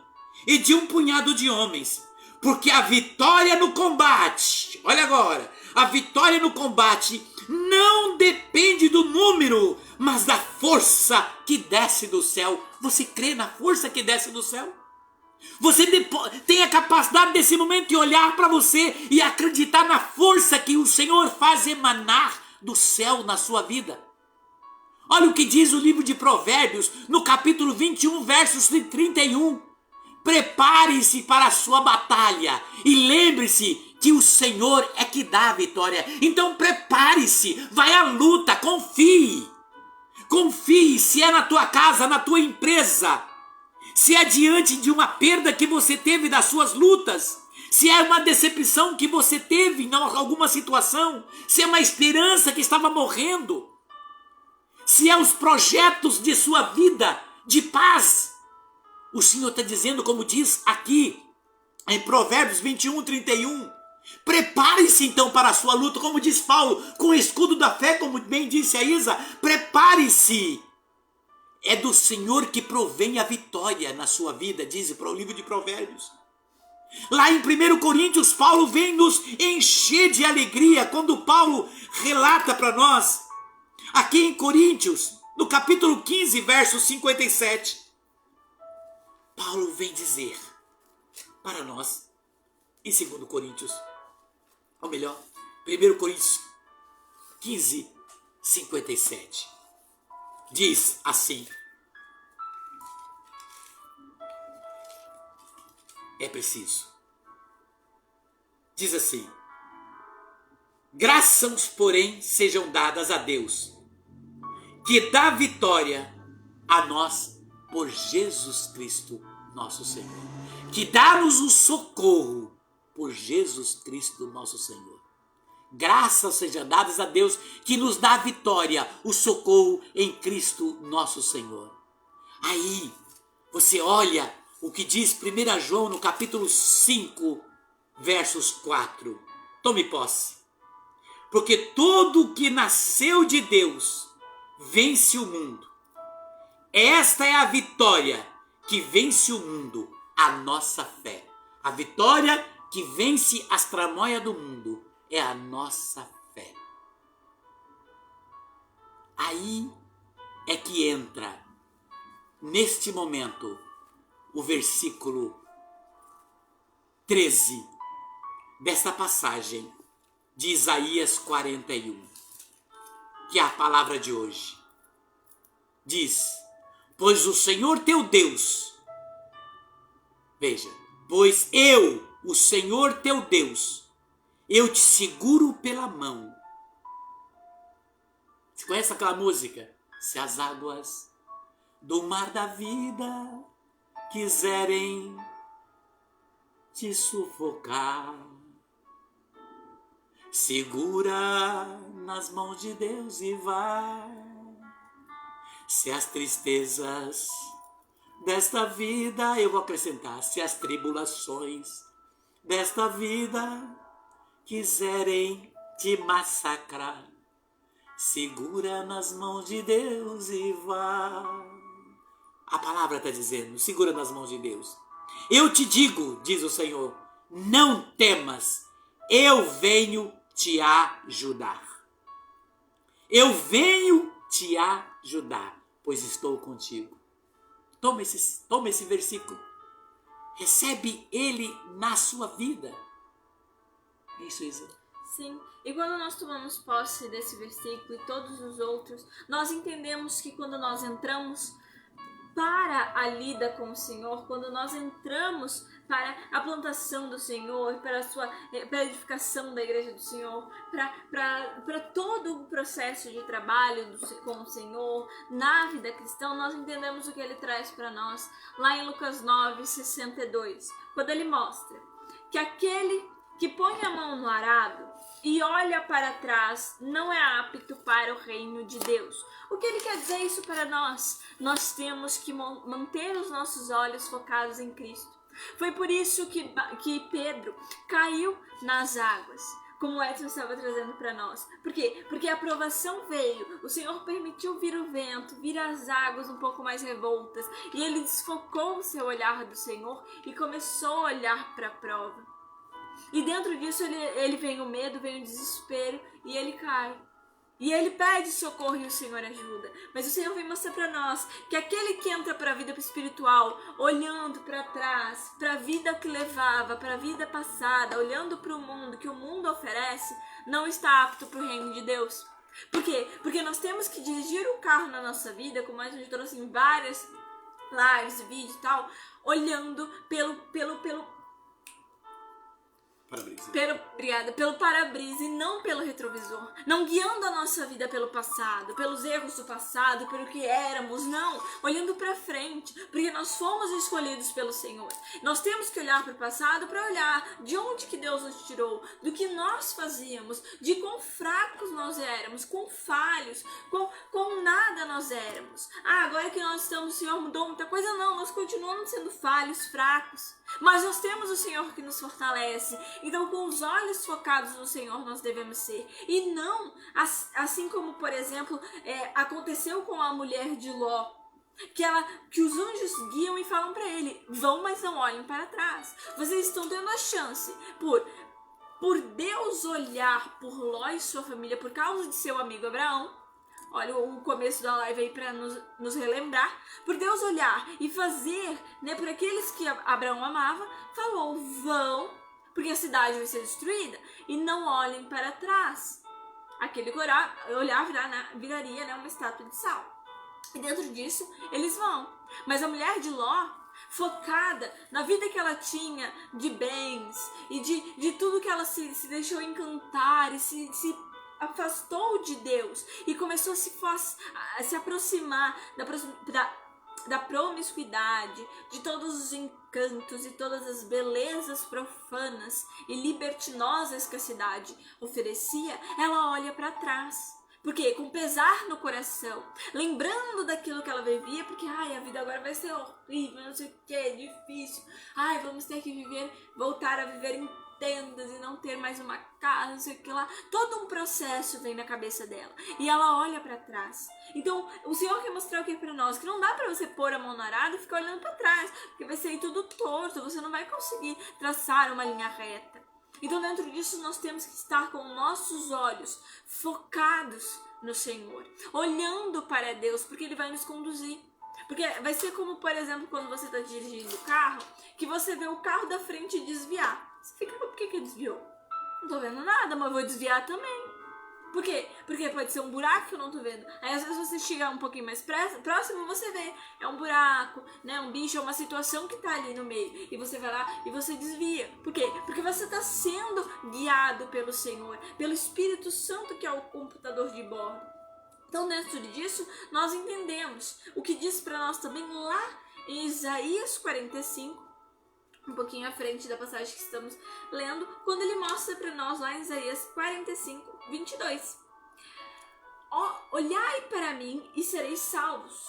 e de um punhado de homens, porque a vitória no combate, olha agora, a vitória no combate não depende do número, mas da força que desce do céu. Você crê na força que desce do céu? Você tem a capacidade desse momento de olhar para você e acreditar na força que o Senhor faz emanar do céu na sua vida? Olha o que diz o livro de Provérbios, no capítulo 21, versos 31. Prepare-se para a sua batalha e lembre-se que o Senhor é que dá a vitória. Então prepare-se, vai à luta, confie. Confie, se é na tua casa, na tua empresa, se é diante de uma perda que você teve das suas lutas, se é uma decepção que você teve em alguma situação, se é uma esperança que estava morrendo, se é os projetos de sua vida de paz. O Senhor está dizendo, como diz aqui em Provérbios 21, 31, prepare-se então para a sua luta, como diz Paulo, com o escudo da fé, como bem disse a Isa, prepare-se. É do Senhor que provém a vitória na sua vida, diz para o livro de Provérbios. Lá em 1 Coríntios, Paulo vem nos encher de alegria, quando Paulo relata para nós, aqui em Coríntios, no capítulo 15, verso 57, Paulo vem dizer para nós, em 2 Coríntios, ou melhor, 1 Coríntios 15, 57, diz assim: é preciso. Diz assim: graças, porém, sejam dadas a Deus, que dá vitória a nós por Jesus Cristo, nosso Senhor. Que dá-nos o socorro por Jesus Cristo, nosso Senhor. Graças sejam dadas a Deus, que nos dá a vitória, o socorro em Cristo, nosso Senhor. Aí, você olha o que diz 1 João no capítulo 5, versos 4. Tome posse. Porque todo que nasceu de Deus vence o mundo. Esta é a vitória que vence o mundo, a nossa fé. A vitória que vence as tramóias do mundo é a nossa fé. Aí é que entra, neste momento, o versículo 13 desta passagem de Isaías 41, que é a palavra de hoje. Diz: pois o Senhor teu Deus, veja, pois eu, o Senhor teu Deus, eu te seguro pela mão. Você conhece aquela música? Se as águas do mar da vida quiserem te sufocar, Segura nas mãos de Deus e vai. Se as tristezas desta vida, eu vou acrescentar, se as tribulações desta vida quiserem te massacrar, segura nas mãos de Deus e vai. A palavra está dizendo, segura nas mãos de Deus. Eu te digo, diz o Senhor, não temas, eu venho te ajudar. Eu venho te ajudar, pois estou contigo. Toma esse versículo. Recebe ele na sua vida. É isso, Isa. Sim, e quando nós tomamos posse desse versículo e todos os outros, nós entendemos que quando nós entramos para a lida com o Senhor, quando nós entramos para a plantação do Senhor, para a edificação da igreja do Senhor, para todo o processo de trabalho com o Senhor, na vida cristã, nós entendemos o que ele traz para nós, lá em Lucas 9:62, quando ele mostra que aquele que põe a mão no arado e olha para trás não é apto para o reino de Deus. O que ele quer dizer isso para nós? Nós temos que manter os nossos olhos focados em Cristo. Foi por isso que Pedro caiu nas águas, como o Edson estava trazendo para nós. Por quê? Porque a provação veio, o Senhor permitiu vir o vento, vir as águas um pouco mais revoltas, e ele desfocou o seu olhar do Senhor e começou a olhar para a prova. E dentro disso ele vem o medo, vem o desespero e ele cai. E ele pede socorro e o Senhor ajuda. Mas o Senhor vem mostrar para nós que aquele que entra para a vida espiritual, olhando para trás, para a vida que levava, para a vida passada, olhando para o mundo que o mundo oferece, não está apto para o reino de Deus. Por quê? Porque nós temos que dirigir o carro na nossa vida, como a gente trouxe em várias lives, vídeos e tal, olhando pelo para-brisa e não pelo retrovisor, não guiando a nossa vida pelo passado, pelos erros do passado, pelo que éramos, não, olhando para frente, porque nós fomos escolhidos pelo Senhor. Nós temos que olhar para o passado para olhar de onde que Deus nos tirou, do que nós fazíamos, de quão fracos nós éramos, quão falhos, quão nada nós éramos. Agora que nós estamos, o Senhor mudou muita coisa, não, nós continuamos sendo falhos, fracos. Mas nós temos o Senhor que nos fortalece. Então, com os olhos focados no Senhor, nós devemos ser. E não, assim como, por exemplo, aconteceu com a mulher de Ló, que os anjos guiam e falam para ele, vão, mas não olhem para trás. Vocês estão tendo a chance, por Deus olhar por Ló e sua família, por causa de seu amigo Abraão. Olha o começo da live aí para nos relembrar. Por Deus olhar e fazer, né, por aqueles que Abraão amava, falou, vão, porque a cidade vai ser destruída, e não olhem para trás. Aquele olhar viraria, né, uma estátua de sal. E dentro disso, eles vão. Mas a mulher de Ló, focada na vida que ela tinha de bens e de tudo que ela se deixou encantar e se afastou de Deus e começou a se aproximar da promiscuidade, de todos os encantos e todas as belezas profanas e libertinosas que a cidade oferecia, ela olha para trás. Porque com pesar no coração, lembrando daquilo que ela vivia, porque a vida agora vai ser horrível, não sei o que, é difícil, vamos ter que voltar a viver em tendas e não ter mais uma casa, não sei o que lá. Todo um processo vem na cabeça dela e ela olha para trás. Então o Senhor quer mostrar o que para nós, que não dá para você pôr a mão na arada e ficar olhando para trás, porque vai sair tudo torto, você não vai conseguir traçar uma linha reta. Então dentro disso nós temos que estar com nossos olhos focados no Senhor, olhando para Deus, porque Ele vai nos conduzir. Porque vai ser como, por exemplo, quando você está dirigindo o carro, que você vê o carro da frente desviar. Você fica, por que desviou? Não tô vendo nada, mas vou desviar também. Por quê? Porque pode ser um buraco que eu não tô vendo. Aí às vezes você chega um pouquinho mais próximo, você vê, é um buraco, né, um bicho, é uma situação que tá ali no meio. E você vai lá e você desvia. Por quê? Porque você tá sendo guiado pelo Senhor, pelo Espírito Santo, que é o computador de bordo. Então dentro disso, nós entendemos o que diz para nós também lá em Isaías 45, um pouquinho à frente da passagem que estamos lendo, quando ele mostra para nós lá em Isaías 45, 22. Olhai para mim e sereis salvos,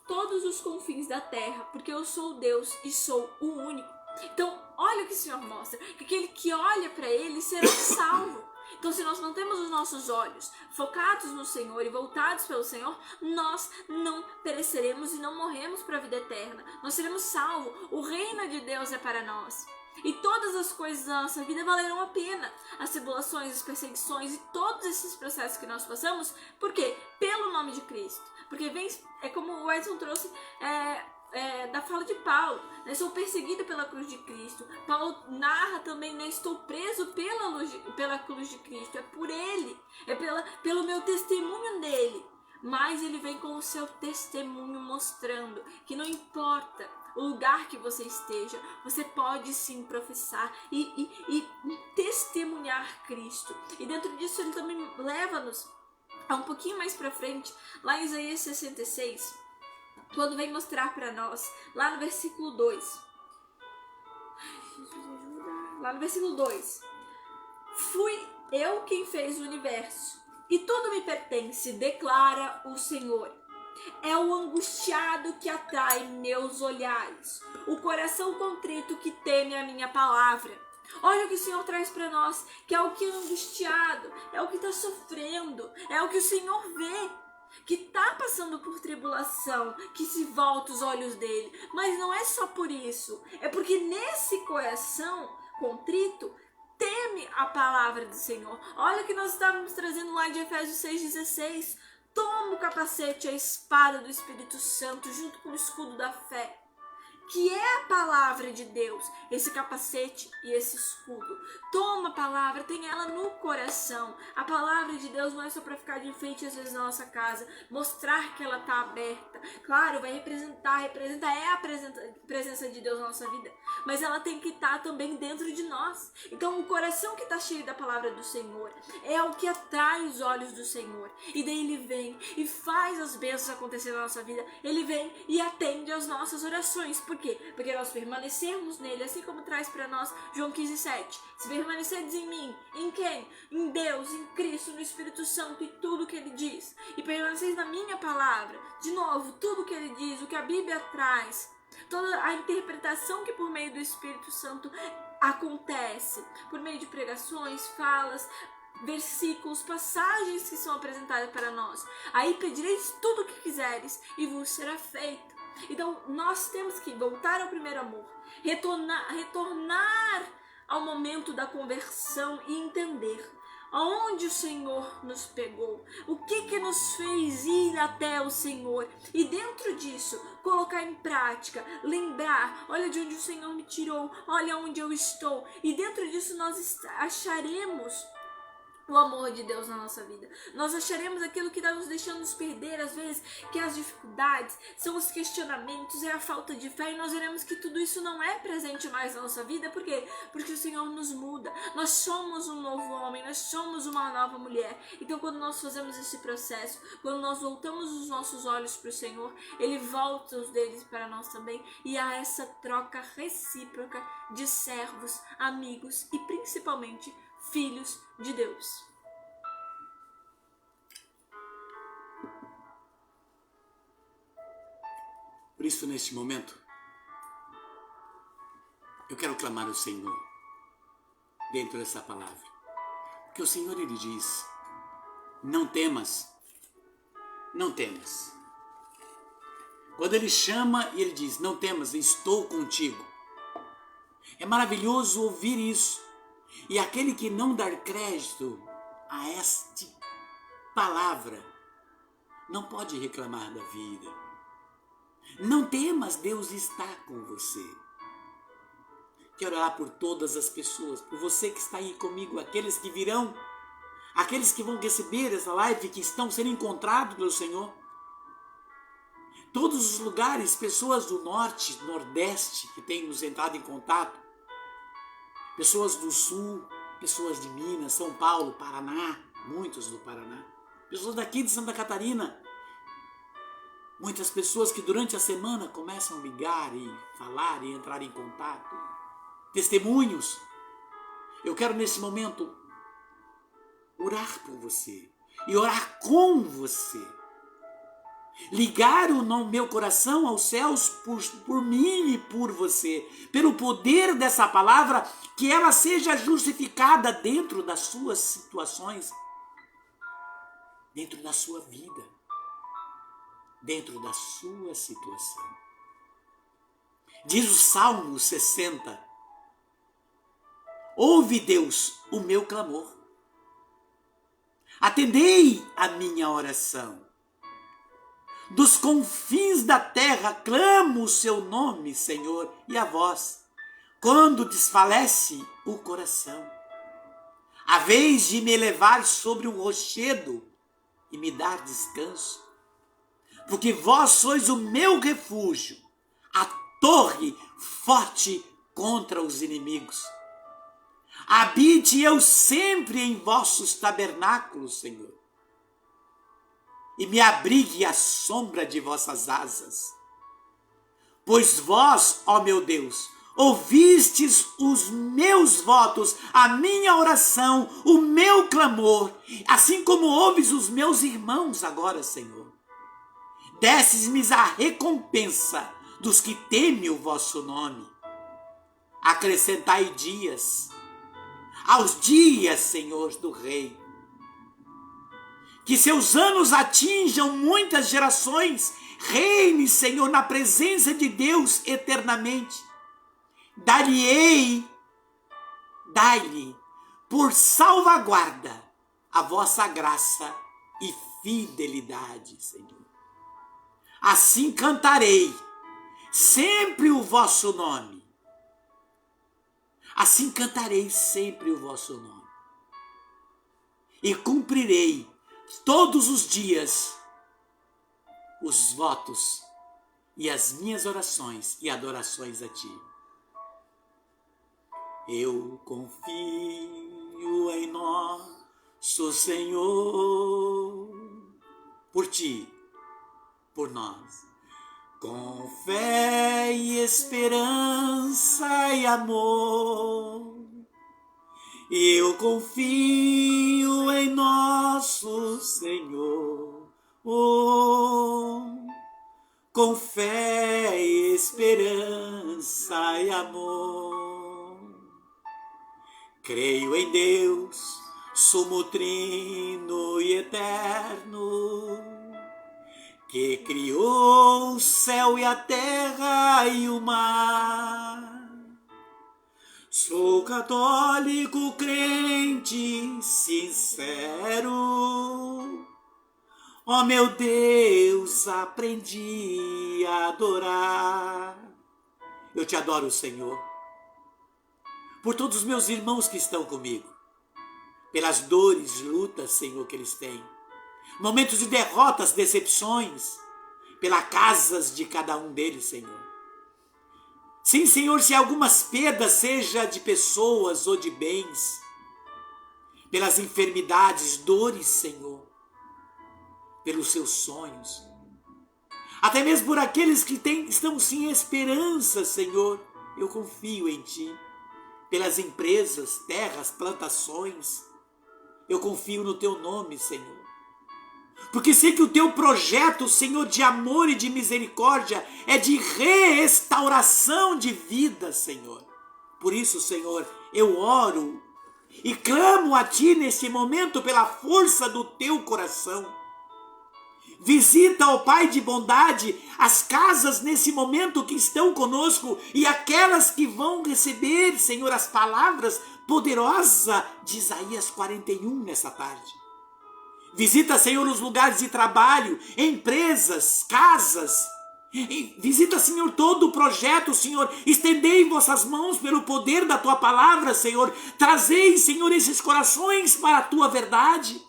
todos os confins da terra, porque eu sou Deus e sou o único. Então, olha o que o Senhor mostra, que aquele que olha para ele será salvo. Então, se nós mantemos os nossos olhos focados no Senhor e voltados pelo Senhor, nós não pereceremos e não morremos para a vida eterna. Nós seremos salvos. O reino de Deus é para nós. E todas as coisas da nossa vida valerão a pena. As tribulações, as perseguições e todos esses processos que nós passamos. Por quê? Pelo nome de Cristo. Porque é como o Edson trouxe da fala de Paulo, né? Sou perseguido pela cruz de Cristo. Paulo narra também, né? Estou preso pela cruz de Cristo. É por ele, é pelo meu testemunho dele. Mas ele vem com o seu testemunho mostrando que não importa o lugar que você esteja, você pode sim professar e testemunhar Cristo. E dentro disso ele também leva-nos a um pouquinho mais para frente, lá em Isaías 66, quando vem mostrar para nós, lá no versículo 2. Lá no versículo 2. Fui eu quem fez o universo, e tudo me pertence, declara o Senhor. É o angustiado que atrai meus olhares, o coração contrito que teme a minha palavra. Olha o que o Senhor traz para nós, que é o que é angustiado, é o que está sofrendo, é o que o Senhor vê, que está passando por tribulação, que se volta os olhos dele. Mas não é só por isso, é porque nesse coração contrito teme a palavra do Senhor. Olha o que nós estávamos trazendo lá de Efésios 6,16. Toma o capacete, a espada do Espírito Santo, junto com o escudo da fé, que é a palavra de Deus, esse capacete e esse escudo. Toma a palavra, tem ela no coração. A palavra de Deus não é só para ficar de enfeite às vezes na nossa casa, mostrar que ela está aberta. Claro, vai representar é a presença de Deus na nossa vida, mas ela tem que estar também dentro de nós. Então o coração que está cheio da palavra do Senhor é o que atrai os olhos do Senhor. E daí ele vem e faz as bênçãos acontecer na nossa vida. Ele vem e atende às nossas orações. Por quê? Porque nós permanecemos nele, assim como traz para nós João 15,7. Se permanecerdes em mim, em quem? Em Deus, em Cristo, no Espírito Santo e tudo que ele diz. E permaneceis na minha palavra. De novo, tudo que ele diz, o que a Bíblia traz, toda a interpretação que por meio do Espírito Santo acontece, por meio de pregações, falas, versículos, passagens que são apresentadas para nós. Aí pedireis tudo o que quiseres e vos será feito. Então nós temos que voltar ao primeiro amor, retornar ao momento da conversão e entender aonde o Senhor nos pegou, o que nos fez ir até o Senhor, e dentro disso colocar em prática, lembrar, olha de onde o Senhor me tirou, olha onde eu estou, e dentro disso nós acharemos o amor de Deus na nossa vida. Nós acharemos aquilo que está nos deixando nos perder, às vezes, que as dificuldades, são os questionamentos, é a falta de fé, e nós veremos que tudo isso não é presente mais na nossa vida. Por quê? Porque o Senhor nos muda. Nós somos um novo homem, nós somos uma nova mulher. Então, quando nós fazemos esse processo, quando nós voltamos os nossos olhos para o Senhor, Ele volta os deles para nós também, e há essa troca recíproca de servos, amigos e principalmente filhos de Deus. Por isso, neste momento, eu quero clamar ao Senhor dentro dessa palavra. Porque o Senhor, Ele diz, não temas, não temas. Quando Ele chama e Ele diz, não temas, estou contigo. É maravilhoso ouvir isso. E aquele que não dar crédito a esta palavra não pode reclamar da vida. Não temas, Deus está com você. Quero orar por todas as pessoas, por você que está aí comigo, aqueles que virão, aqueles que vão receber essa live, que estão sendo encontrados pelo Senhor. Todos os lugares, pessoas do norte, nordeste, que têm nos entrado em contato, pessoas do sul, pessoas de Minas, São Paulo, Paraná, muitos do Paraná, pessoas daqui de Santa Catarina, Muitas pessoas que durante a semana começam a ligar e falar e entrar em contato. Testemunhos. Eu quero nesse momento orar por você e orar com você. Ligar o meu coração aos céus por mim e por você. Pelo poder dessa palavra, que ela seja justificada dentro das suas situações, dentro da sua vida, dentro da sua situação. Diz o Salmo 60. Ouve, Deus, o meu clamor. Atendei a minha oração. Dos confins da terra clamo o seu nome, Senhor, e a vós, quando desfalece o coração. A vez de me elevar sobre um rochedo e me dar descanso. Porque vós sois o meu refúgio, a torre forte contra os inimigos. Habite eu sempre em vossos tabernáculos, Senhor, e me abrigue à sombra de vossas asas. Pois vós, ó meu Deus, ouvistes os meus votos, a minha oração, o meu clamor, assim como ouves os meus irmãos agora, Senhor. Desses-me a recompensa dos que temem o vosso nome. Acrescentai dias aos dias, Senhor do Rei. Que seus anos atinjam muitas gerações. Reine, Senhor, na presença de Deus eternamente. Dai-lhe por salvaguarda a vossa graça e fidelidade, Senhor. Assim cantarei sempre o vosso nome. Assim cantarei sempre o vosso nome. E cumprirei todos os dias os votos e as minhas orações e adorações a ti. Eu confio em nosso Senhor, por ti, por nós, com fé e esperança e amor. Eu confio em nosso Senhor, com fé e esperança e amor. Creio em Deus, sumo trino e eterno, que criou o céu e a terra e o mar. Sou católico, crente, sincero. Ó meu Deus, aprendi a adorar. Eu te adoro, Senhor, por todos os meus irmãos que estão comigo, pelas dores, lutas, Senhor, que eles têm, momentos de derrotas, decepções, pelas casas de cada um deles, Senhor. Sim, Senhor, se algumas perdas, seja de pessoas ou de bens, pelas enfermidades, dores, Senhor, pelos seus sonhos, até mesmo por aqueles que estão sem esperança, Senhor, eu confio em Ti. Pelas empresas, terras, plantações, eu confio no Teu nome, Senhor. Porque sei que o Teu projeto, Senhor, de amor e de misericórdia é de restauração de vida, Senhor. Por isso, Senhor, eu oro e clamo a Ti neste momento pela força do Teu coração. Visita, ó Pai de bondade, as casas nesse momento que estão conosco e aquelas que vão receber, Senhor, as palavras poderosas de Isaías 41 nessa tarde. Visita, Senhor, os lugares de trabalho, empresas, casas. Visita, Senhor, todo o projeto, Senhor. Estendei vossas mãos pelo poder da Tua palavra, Senhor. Trazei, Senhor, esses corações para a Tua verdade.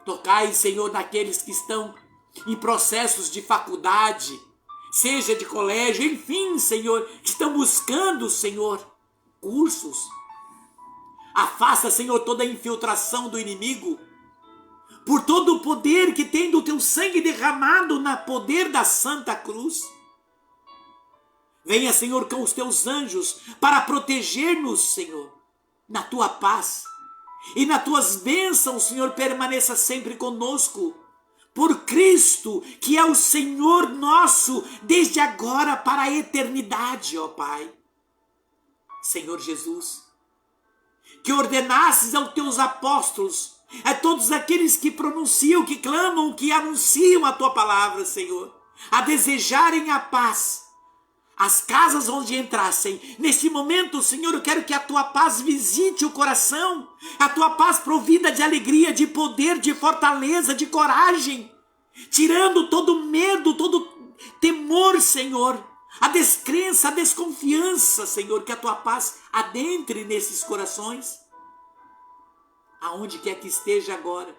Tocai, Senhor, naqueles que estão em processos de faculdade, seja de colégio, enfim, Senhor, que estão buscando, Senhor, cursos. Afasta, Senhor, toda a infiltração do inimigo. por todo o poder que tem do teu sangue derramado na poder da Santa Cruz. Venha, Senhor, com os teus anjos para proteger-nos, Senhor, na tua paz. E nas tuas bênçãos, Senhor, permaneça sempre conosco. Por Cristo, que é o Senhor nosso, desde agora para a eternidade, ó Pai. Senhor Jesus, que ordenasses aos teus apóstolos, a todos aqueles que pronunciam, que clamam, que anunciam a tua palavra, Senhor, a desejarem a paz, as casas onde entrassem. Nesse momento, Senhor, eu quero que a tua paz visite o coração, a tua paz provida de alegria, de poder, de fortaleza, de coragem, tirando todo medo, todo temor, Senhor, a descrença, a desconfiança, Senhor, que a tua paz adentre nesses corações, aonde quer que esteja agora.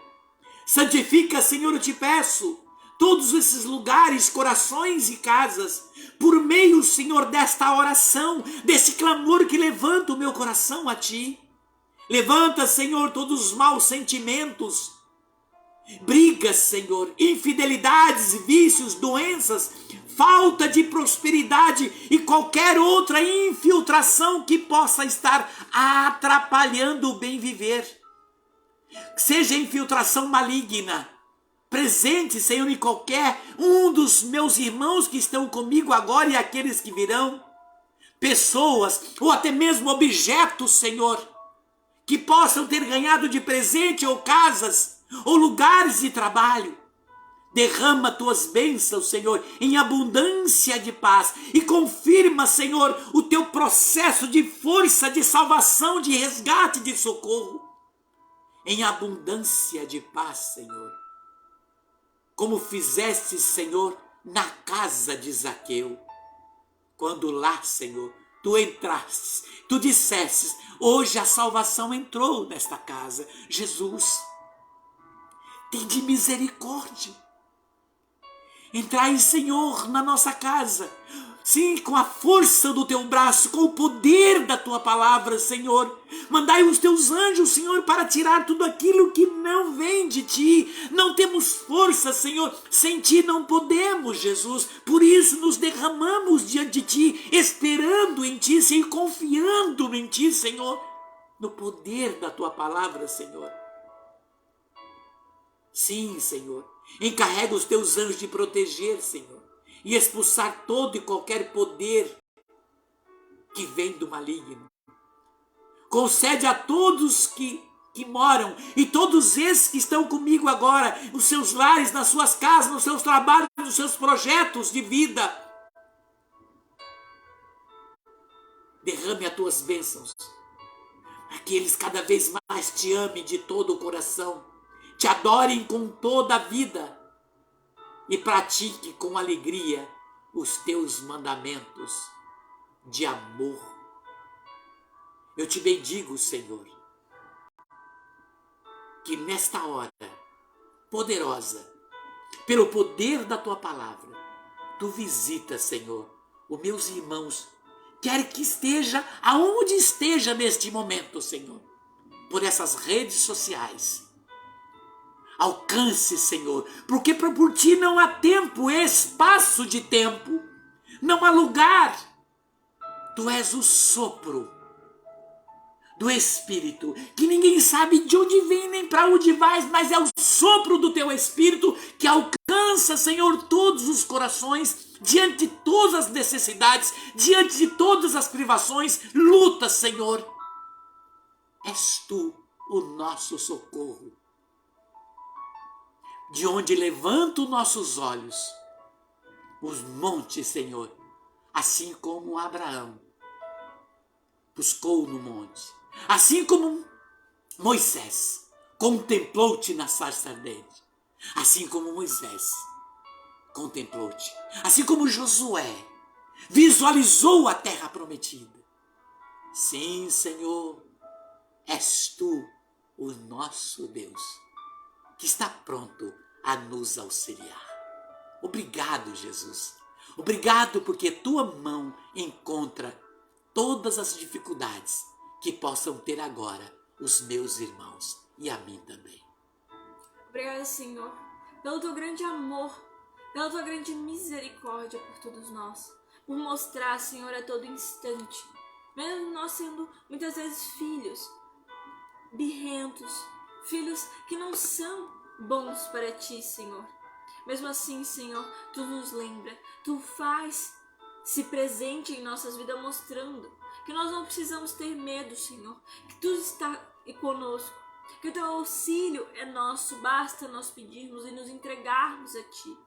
Santifica, Senhor, eu te peço, todos esses lugares, corações e casas, por meio, Senhor, desta oração, desse clamor que levanta o meu coração a ti. Levanta, Senhor, todos os maus sentimentos, brigas, Senhor, infidelidades, vícios, doenças, falta de prosperidade e qualquer outra infiltração que possa estar atrapalhando o bem viver. Seja infiltração maligna, presente, Senhor, em qualquer um dos meus irmãos que estão comigo agora e aqueles que virão, pessoas ou até mesmo objetos, Senhor, que possam ter ganhado de presente ou casas ou lugares de trabalho. Derrama tuas bênçãos, Senhor, em abundância de paz e confirma, Senhor, o teu processo de força, de salvação, de resgate, de socorro, em abundância de paz, Senhor. Como fizeste, Senhor, na casa de Zaqueu, quando lá, Senhor, tu entrastes, tu dissestes, hoje a salvação entrou nesta casa. Jesus, tem de misericórdia. Entrai, Senhor, na nossa casa, sim, com a força do teu braço, com o poder da tua palavra, Senhor. Mandai os teus anjos, Senhor, para tirar tudo aquilo que não vem de ti. Não temos força, Senhor, sem ti não podemos, Jesus. Por isso nos derramamos diante de ti, esperando em ti, Senhor, confiando em ti, Senhor, no poder da tua palavra, Senhor. Sim, Senhor, encarrega os teus anjos de proteger, Senhor, e expulsar todo e qualquer poder que vem do maligno. Concede a todos que moram e todos esses que estão comigo agora, nos seus lares, nas suas casas, nos seus trabalhos, nos seus projetos de vida. Derrame as tuas bênçãos, para que eles cada vez mais te amem de todo o coração, te adorem com toda a vida e pratique com alegria os teus mandamentos de amor. Eu te bendigo, Senhor, que nesta hora poderosa, pelo poder da tua palavra, tu visitas, Senhor, os meus irmãos, quer que esteja aonde esteja neste momento, Senhor, por essas redes sociais. Alcance, Senhor, porque por ti não há tempo, espaço de tempo, não há lugar. Tu és o sopro do Espírito, que ninguém sabe de onde vem nem para onde vai, mas é o sopro do teu Espírito que alcança, Senhor, todos os corações, diante de todas as necessidades, diante de todas as privações. Luta, Senhor. És tu o nosso socorro, de onde levanto nossos olhos, os montes, Senhor, assim como Abraão buscou no monte, assim como Moisés contemplou-te na sarça ardente, assim como Moisés contemplou-te, assim como Josué visualizou a terra prometida. Sim, Senhor, és tu o nosso Deus, que está pronto a nos auxiliar. Obrigado, Jesus. Obrigado porque tua mão encontra todas as dificuldades que possam ter agora os meus irmãos e a mim também. Obrigada, Senhor, pelo teu grande amor, pela tua grande misericórdia por todos nós, por mostrar, Senhor, a todo instante, mesmo nós sendo muitas vezes filhos birrentos, filhos que não são bons para ti, Senhor. Mesmo assim, Senhor, tu nos lembra, tu faz-se presente em nossas vidas, mostrando que nós não precisamos ter medo, Senhor, que tu está conosco, que o teu auxílio é nosso, basta nós pedirmos e nos entregarmos a ti.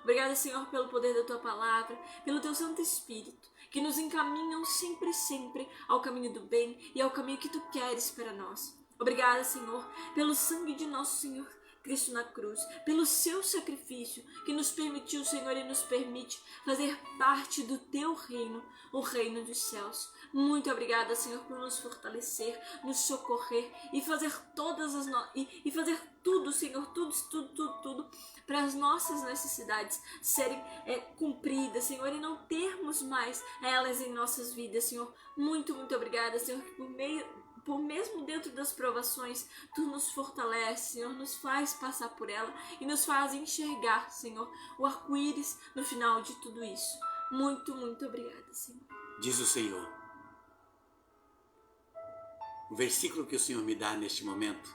Obrigada, Senhor, pelo poder da tua palavra, pelo teu Santo Espírito, que nos encaminham sempre ao caminho do bem e ao caminho que tu queres para nós. Obrigada, Senhor, pelo sangue de nosso Senhor Cristo na cruz, pelo seu sacrifício que nos permitiu, Senhor, e nos permite fazer parte do teu reino, o reino dos céus. Muito obrigada, Senhor, por nos fortalecer, nos socorrer e fazer fazer tudo, Senhor, tudo para as nossas necessidades serem cumpridas, Senhor, e não termos mais elas em nossas vidas, Senhor. Muito obrigada, Senhor, que por mesmo dentro das provações, tu nos fortalece, Senhor, nos faz passar por ela e nos faz enxergar, Senhor, o arco-íris no final de tudo isso. Muito obrigada, Senhor. Diz o Senhor, o versículo que o Senhor me dá neste momento,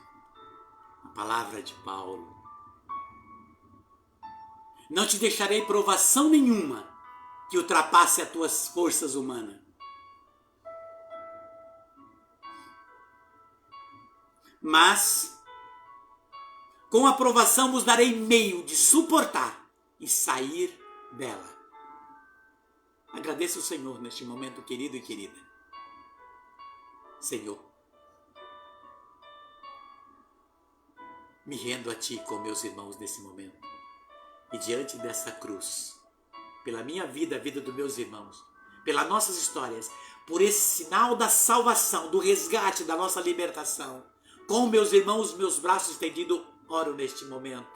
a palavra de Paulo: não te deixarei provação nenhuma que ultrapasse as tuas forças humanas. Mas com a provação vos darei meio de suportar e sair dela. Agradeça o Senhor neste momento, querido e querida. Senhor, me rendo a Ti com meus irmãos nesse momento. E diante dessa cruz, pela minha vida, a vida dos meus irmãos, pelas nossas histórias, por esse sinal da salvação, do resgate, da nossa libertação, com meus irmãos, meus braços estendidos, oro neste momento.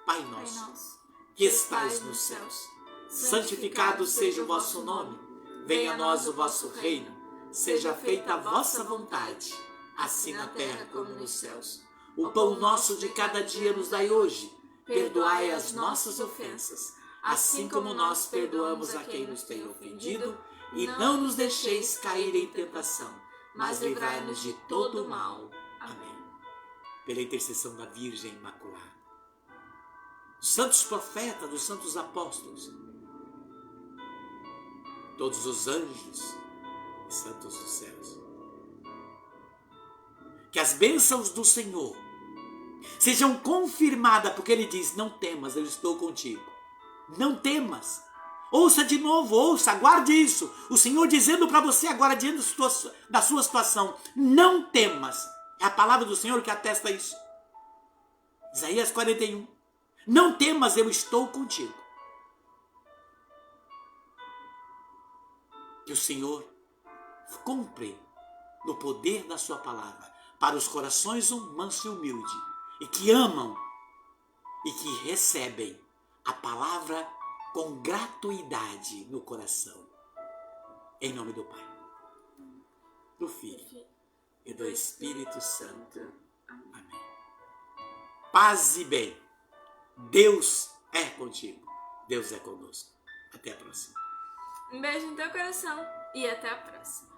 Pai nosso, que estais nos céus, santificado seja o vosso nome. Venha a nós o vosso reino. Seja feita a vossa vontade, assim na terra como nos céus. O pão nosso de cada dia nos dai hoje. Perdoai as nossas ofensas, assim como nós perdoamos a quem nos tem ofendido. E não nos deixeis cair em tentação, mas livrai-nos de todo o mal. Amém. Pela intercessão da Virgem Imaculada, dos santos profetas, dos santos apóstolos, todos os anjos e santos dos céus, que as bênçãos do Senhor sejam confirmadas, porque Ele diz: não temas, eu estou contigo. Não temas. Ouça de novo, ouça, aguarde isso. O Senhor dizendo para você agora, diante da sua situação: não temas. É a palavra do Senhor que atesta isso. Isaías 41. Não temas, eu estou contigo. Que o Senhor cumpre no poder da sua palavra para os corações mansos e humildes, e que amam e que recebem a palavra com gratuidade no coração. Em nome do Pai, do Filho e do Espírito Santo. Amém. Paz e bem. Deus é contigo. Deus é conosco. Até a próxima. Um beijo no teu coração e até a próxima.